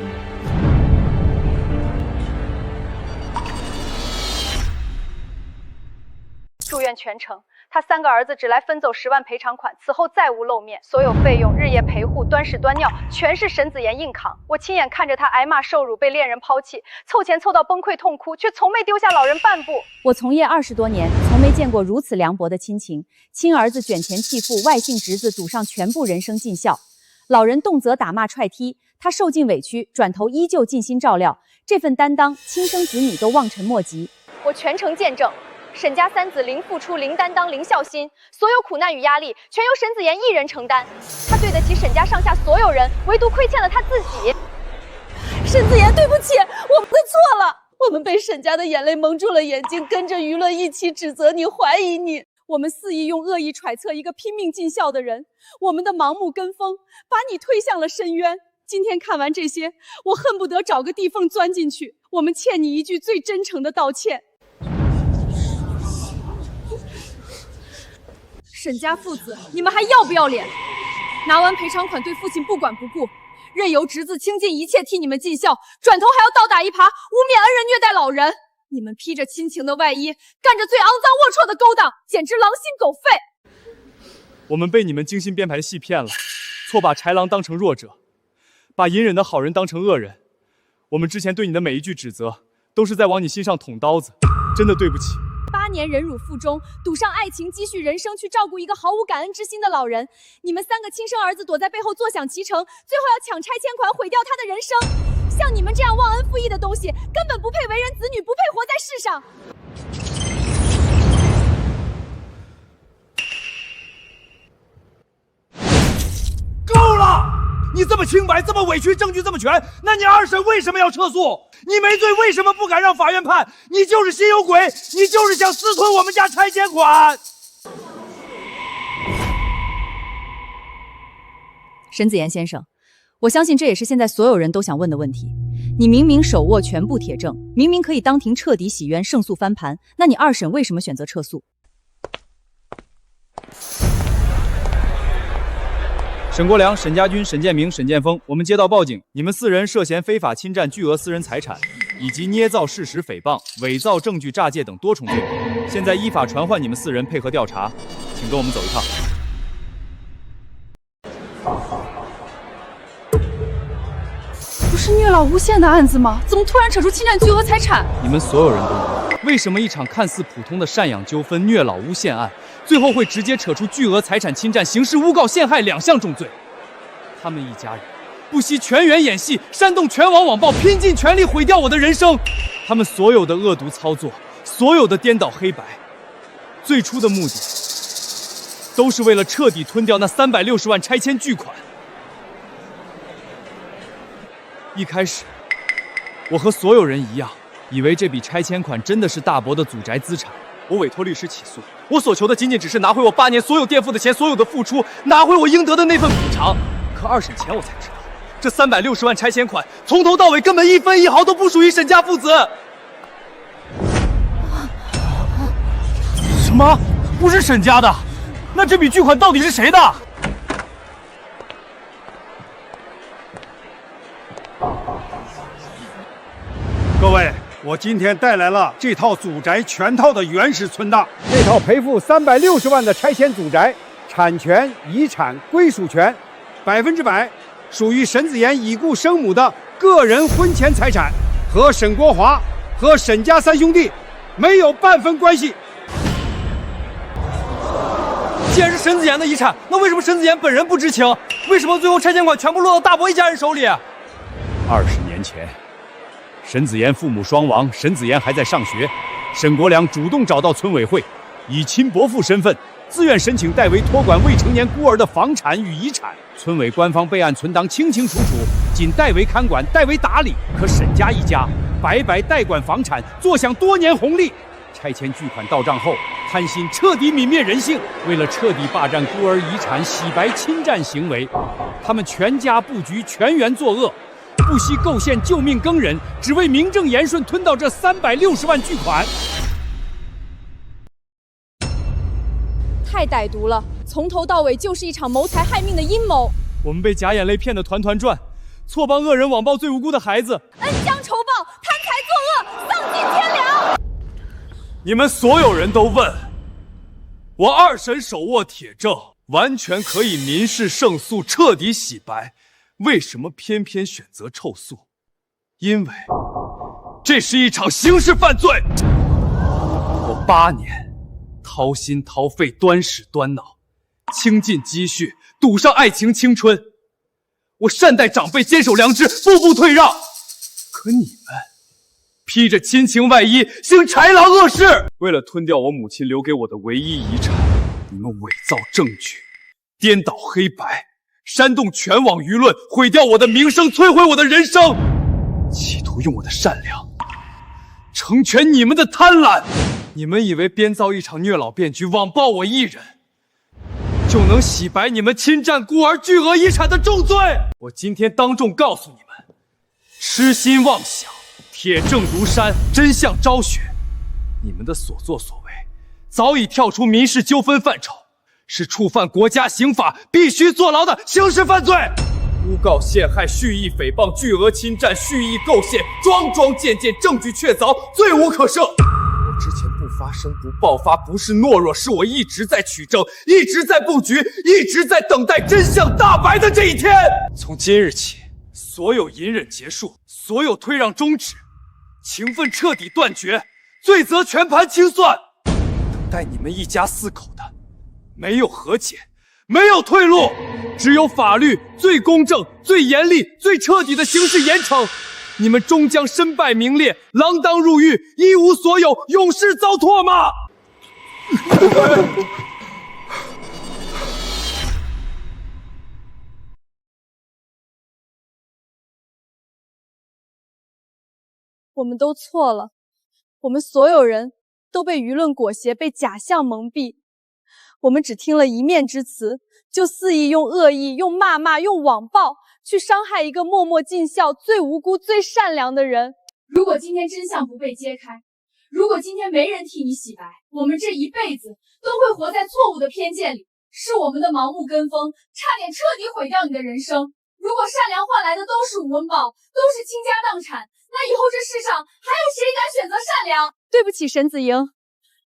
住院全程，他3个儿子只来分走10万赔偿款，此后再无露面，所有费用、日夜陪护、端屎端尿，全是沈子妍硬扛。我亲眼看着他挨骂受辱，被恋人抛弃，凑钱凑到崩溃痛哭，却从没丢下老人半步。我从业20多年，从没见过如此凉薄的亲情。亲儿子卷钱弃父，外姓侄子赌上全部人生尽孝。老人动辄打骂踹踢，他受尽委屈，转头依旧尽心照料。这份担当，亲生子女都望尘莫及。我全程见证。沈家3子零付出、零担当、零孝心，所有苦难与压力全由沈子妍一人承担。他对得起沈家上下所有人，唯独亏欠了他自己。沈子妍，对不起，我们错了。我们被沈家的眼泪蒙住了眼睛，跟着舆论一起指责你、怀疑你。我们肆意用恶意揣测一个拼命尽孝的人，我们的盲目跟风，把你推向了深渊。今天看完这些，我恨不得找个地缝钻进去。我们欠你一句最真诚的道歉。沈家父子，你们还要不要脸？拿完赔偿款对父亲不管不顾，任由侄子倾尽一切替你们尽孝，转头还要倒打一耙，污蔑恩人虐待老人。你们披着亲情的外衣，干着最肮脏龌龊的勾当，简直狼心狗肺。我们被你们精心编排的戏骗了，错把豺狼当成弱者，把隐忍的好人当成恶人。我们之前对你的每一句指责，都是在往你心上捅刀子，真的对不起。8年忍辱负重，赌上爱情积蓄人生去照顾一个毫无感恩之心的老人。你们3个亲生儿子躲在背后坐享其成，最后要抢拆迁款毁掉他的人生。像你们这样忘恩负义的东西，根本不配为人子女，不配活在世上。够了！你这么清白，这么委屈，证据这么全，那你2审为什么要撤诉？你没罪，为什么不敢让法院判？你就是心有鬼，你就是想私吞我们家拆迁款。沈子妍先生，我相信这也是现在所有人都想问的问题。你明明手握全部铁证，明明可以当庭彻底洗冤，胜诉翻盘，那你2审为什么选择撤诉？沈国良、沈家军、沈建明、沈建峰，我们接到报警，你们4人涉嫌非法侵占巨额私人财产，以及捏造事实诽谤、伪造证据诈借等多重罪名。现在依法传唤你们4人配合调查，请跟我们走一趟。不是虐老诬陷的案子吗？怎么突然扯出侵占巨额财产？你们所有人都问，为什么一场看似普通的赡养纠纷、虐老诬陷案，最后会直接扯出巨额财产侵占、刑事诬告、陷害2项重罪？他们一家人不惜全员演戏，煽动全网网暴，拼尽全力毁掉我的人生。他们所有的恶毒操作，所有的颠倒黑白，最初的目的都是为了彻底吞掉那360万拆迁巨款。一开始，我和所有人一样，以为这笔拆迁款真的是大伯的祖宅资产。我委托律师起诉，我所求的仅仅只是拿回我8年所有垫付的钱，所有的付出，拿回我应得的那份补偿。可2审前我才知道，这360万拆迁款从头到尾根本1分1毫都不属于沈家父子。什么？不是沈家的？那这笔巨款到底是谁的？各位，我今天带来了这套祖宅全套的原始存档。这套赔付360万的拆迁祖宅，产权、遗产、归属权，100%属于沈子妍已故生母的个人婚前财产，和沈国华和沈家3兄弟没有半分关系。既然是沈子妍的遗产，那为什么沈子妍本人不知情？为什么最后拆迁款全部落到大伯一家人手里？ 20年前，沈子妍父母双亡，沈子妍还在上学，沈国良主动找到村委会，以亲伯父身份自愿申请代为托管未成年孤儿的房产与遗产。村委官方备案存档清清楚楚，仅代为看管、代为打理。可沈家一家白白代管房产，坐享多年红利。拆迁巨款到账后，贪心彻底泯灭人性。为了彻底霸占孤儿遗产、洗白侵占行为，他们全家布局，全员作恶。 不惜构陷救命耕人，只为名正言顺吞到这360万巨款。太歹毒了，从头到尾就是一场谋财害命的阴谋。我们被假眼泪骗得团团转，错帮恶人网暴最无辜的孩子，恩将仇报，贪财作恶，丧尽天良。你们所有人都问，我二审手握铁证，完全可以民事胜诉，彻底洗白。为什么偏偏选择臭诉？因为这是一场刑事犯罪。我8年掏心掏肺，端屎端脑，倾尽积蓄，赌上爱情青春。我善待长辈，坚守良知，步步退让。可你们披着亲情外衣，行豺狼恶事。为了吞掉我母亲留给我的唯一遗产，你们伪造证据，颠倒黑白，煽动全网舆论，毁掉我的名声，摧毁我的人生，企图用我的善良成全你们的贪婪。你们以为编造一场虐老变局，网暴我一人，就能洗白你们侵占孤儿巨额遗产的重罪？我今天当众告诉你们，痴心妄想，铁证如山，真相昭雪。你们的所作所为早已跳出民事纠纷范畴，是触犯国家刑法必须坐牢的刑事犯罪。诬告陷害、蓄意诽谤、巨额侵占、蓄意构陷，桩桩件件，证据确凿，罪无可赦。我之前不发声、不爆发，不是懦弱，是我一直在取证，一直在布局，一直在等待真相大白的这一天。从今日起，所有隐忍结束，所有退让终止，情分彻底断绝，罪责全盘清算。等待你们一家4口的，没有和解，没有退路，只有法律最公正、最严厉、最彻底的刑事严惩。你们终将身败名裂，锒铛入狱，一无所有，永世遭唾骂。我们都错了，我们所有人都被舆论裹挟，被假象蒙蔽。我们只听了一面之词，就肆意用恶意、用谩骂、用网暴去伤害一个默默尽孝、最无辜、最善良的人。如果今天真相不被揭开，如果今天没人替你洗白，我们这一辈子都会活在错误的偏见里，是我们的盲目跟风，差点彻底毁掉你的人生。如果善良换来的都是无温饱，都是倾家荡产，那以后这世上还有谁敢选择善良？对不起，沈子莹，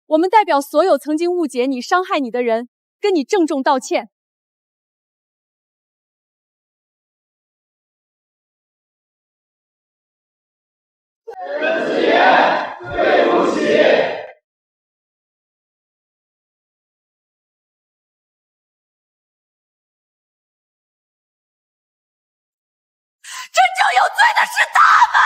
我们代表所有曾经误解你、伤害你的人，跟你郑重道歉。沈子言，对不起。真正有罪的是他们！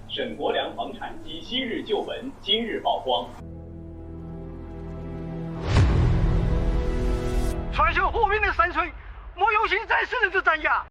沈国良房产几昔日旧闻今日曝光。传授火云的山水，莫有心在世人之斩呀！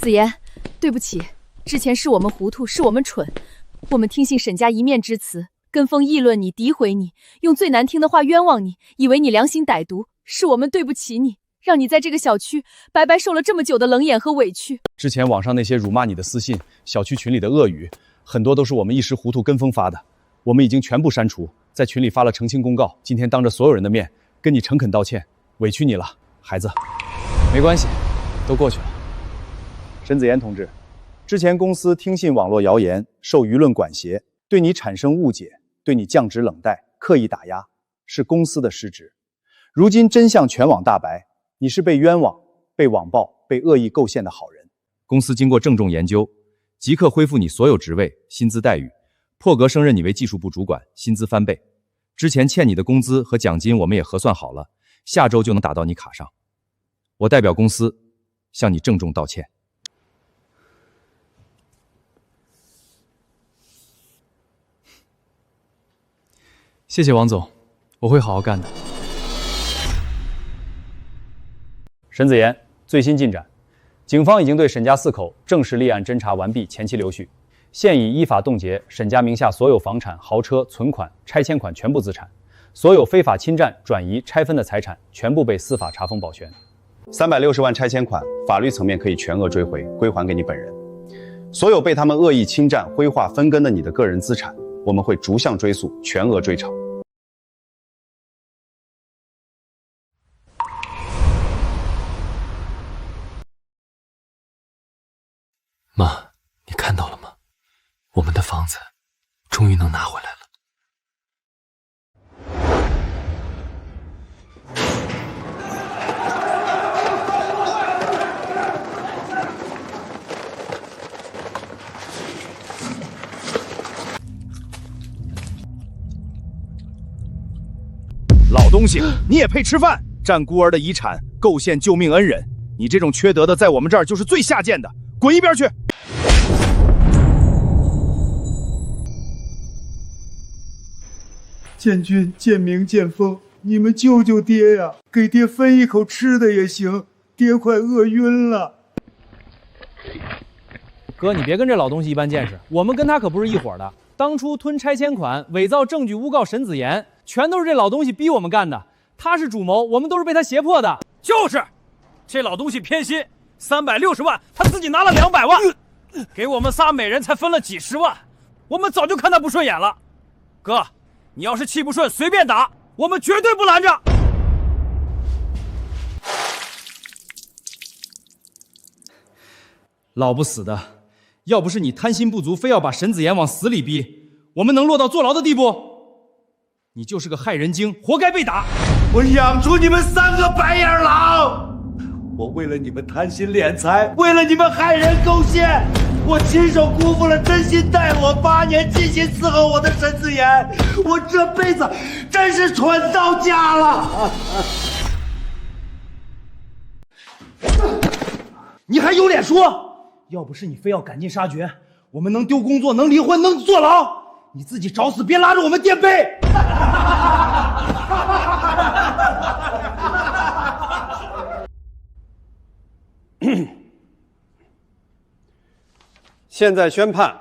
子言，对不起，之前是我们糊涂，是我们蠢，我们听信沈家一面之词，跟风议论你，诋毁你，用最难听的话冤枉你，以为你良心歹毒，是我们对不起你，让你在这个小区白白受了这么久的冷眼和委屈。之前网上那些辱骂你的私信，小区群里的恶语，很多都是我们一时糊涂跟风发的，我们已经全部删除，在群里发了澄清公告，今天当着所有人的面跟你诚恳道歉，委屈你了，孩子。没关系，都过去了。沈子言同志，之前公司听信网络谣言，受舆论管挟，对你产生误解，对你降职冷待，刻意打压，是公司的失职。如今真相全网大白，你是被冤枉、被网暴、被恶意构陷的好人。公司经过郑重研究，即刻恢复你所有职位、薪资待遇，破格升任你为技术部主管，薪资翻倍。之前欠你的工资和奖金我们也核算好了，下周就能打到你卡上。我代表公司向你郑重道歉。谢谢王总，我会好好干的。沈子言，最新进展，警方已经对沈家4口正式立案侦查完毕，前期留序，现已依法冻结沈家名下所有房产、豪车、存款、拆迁款全部资产，所有非法侵占、转移、拆分的财产全部被司法查封保全。360万拆迁款，法律层面可以全额追回，归还给你本人。所有被他们恶意侵占、挥化、分羹的你的个人资产，我们会逐项追诉，全额追偿。妈，你看到了吗？我们的房子终于能拿回来了。老东西，你也配吃饭？占孤儿的遗产，构陷救命恩人，你这种缺德的，在我们这儿就是最下贱的，滚一边去！建军、建明、建峰，你们救救爹呀！给爹分一口吃的也行，爹快饿晕了。哥，你别跟这老东西一般见识，我们跟他可不是一伙的。当初吞拆迁款、伪造证据、诬告沈子言，全都是这老东西逼我们干的。他是主谋，我们都是被他胁迫的。就是，这老东西偏心，360万他自己拿了200万，给我们仨每人才分了几十万，我们早就看他不顺眼了。哥，你要是气不顺，随便打，我们绝对不拦着。老不死的，要不是你贪心不足，非要把沈子言往死里逼，我们能落到坐牢的地步？你就是个害人精，活该被打！我养出你们3个白眼狼，我为了你们贪心敛财，为了你们害人构陷，我亲手辜负了真心待我8年、尽心伺候我的沈子言，我这辈子真是蠢到家了。你还有脸说？要不是你非要赶尽杀绝，我们能丢工作，能离婚，能坐牢，你自己找死，别拉着我们垫背。现在宣判，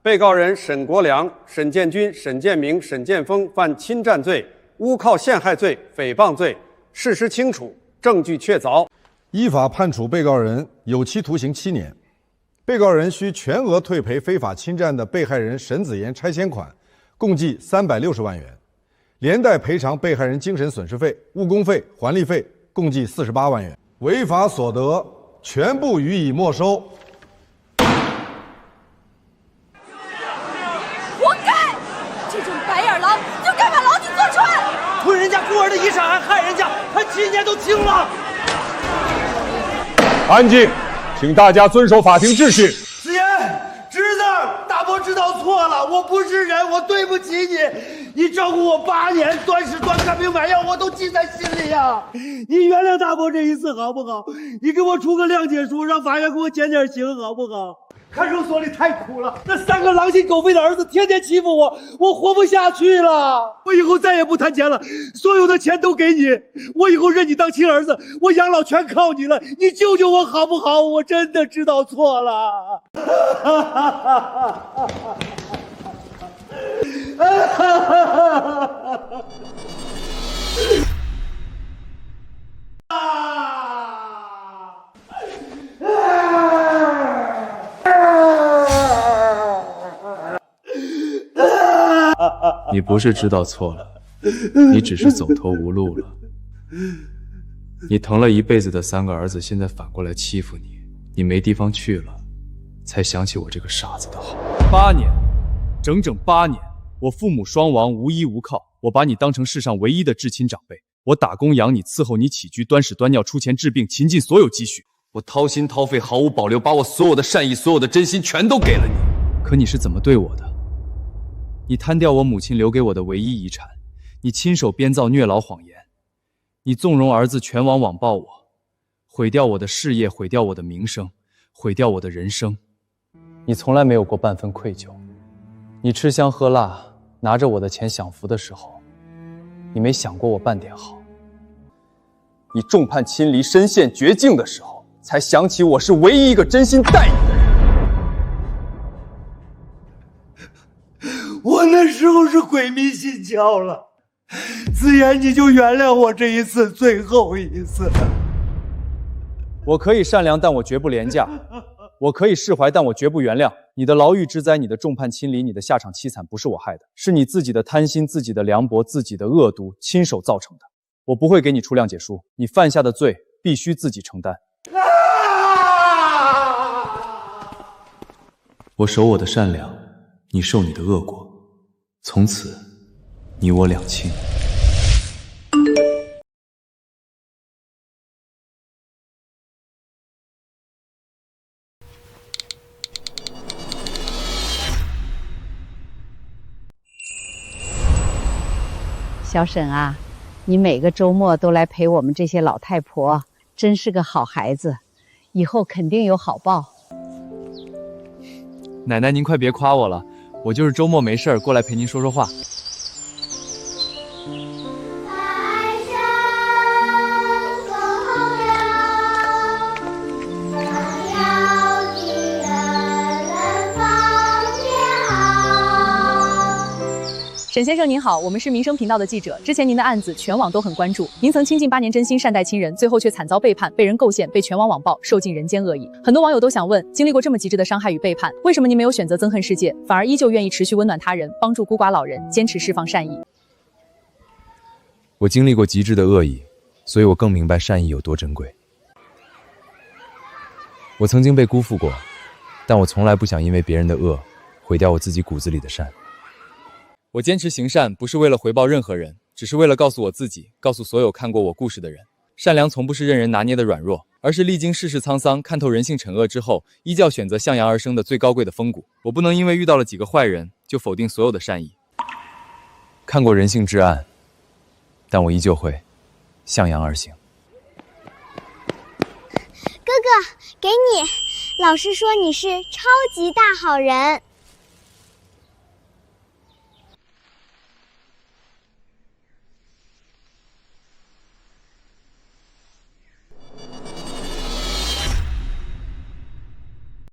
被告人沈国良、沈建军、沈建明、沈建峰犯侵占罪、诬告陷害罪、诽谤罪，事实清楚，证据确凿，依法判处被告人有期徒刑7年。被告人需全额退赔非法侵占的被害人沈子言拆迁款，共计360万元，连带赔偿被害人精神损失费、误工费、还利费，共计48万元。违法所得全部予以没收。活该！这种白眼狼就该把牢底坐穿！吞人家孤儿的遗产还害人家，判7年都轻了。安静，请大家遵守法庭秩序。子言，侄子，大伯知道错了，我不是人，我对不起你。你照顾我8年，端屎端看病买药，我都记在心里呀。你原谅大伯这一次好不好？你给我出个谅解书，让法院给我减点刑好不好？看守所里太苦了，那3个狼心狗肺的儿子天天欺负我，我活不下去了。我以后再也不谈钱了，所有的钱都给你，我以后认你当亲儿子，我养老全靠你了，你救救我好不好？我真的知道错了。你不是知道错了，你只是走投无路了。你疼了一辈子的3个儿子，现在反过来欺负你，你没地方去了，才想起我这个傻子的好。8年，整整8年，我父母双亡，无依无靠，我把你当成世上唯一的至亲长辈，我打工养你，伺候你起居，端屎端尿，出钱治病，倾尽所有积蓄，我掏心掏肺，毫无保留，把我所有的善意，所有的真心全都给了你。可你是怎么对我的？你贪掉我母亲留给我的唯一遗产，你亲手编造虐老谎言，你纵容儿子全网网暴我，毁掉我的事业，毁掉我的名声，毁掉我的人生。你从来没有过半分愧疚，你吃香喝辣，拿着我的钱享福的时候，你没想过我半点好。你众叛亲离、身陷绝境的时候，才想起我是唯一一个真心待你的人。我那时候是鬼迷心窍了，子言，你就原谅我这一次，最后一次。我可以善良，但我绝不廉价；我可以释怀，但我绝不原谅。你的牢狱之灾，你的众叛亲离，你的下场凄惨，不是我害的，是你自己的贪心、自己的凉薄、自己的恶毒，亲手造成的。我不会给你出谅解书，你犯下的罪必须自己承担。我守我的善良，你受你的恶果，从此你我两清。小沈啊，你每个周末都来陪我们这些老太婆，真是个好孩子，以后肯定有好报。奶奶，您快别夸我了，我就是周末没事儿过来陪您说说话。沈先生您好，我们是民生频道的记者，之前您的案子全网都很关注，您曾倾尽8年真心善待亲人，最后却惨遭背叛，被人构陷，被全网网暴，受尽人间恶意。很多网友都想问，经历过这么极致的伤害与背叛，为什么您没有选择憎恨世界，反而依旧愿意持续温暖他人，帮助孤寡老人，坚持释放善意？我经历过极致的恶意，所以我更明白善意有多珍贵。我曾经被辜负过，但我从来不想因为别人的恶毁掉我自己骨子里的善。我坚持行善，不是为了回报任何人，只是为了告诉我自己，告诉所有看过我故事的人，善良从不是任人拿捏的软弱，而是历经世事沧桑，看透人性惩恶之后，依旧选择向阳而生的最高贵的风骨。我不能因为遇到了几个坏人，就否定所有的善意。看过人性至暗，但我依旧会向阳而行。哥哥，给你。老师说你是超级大好人。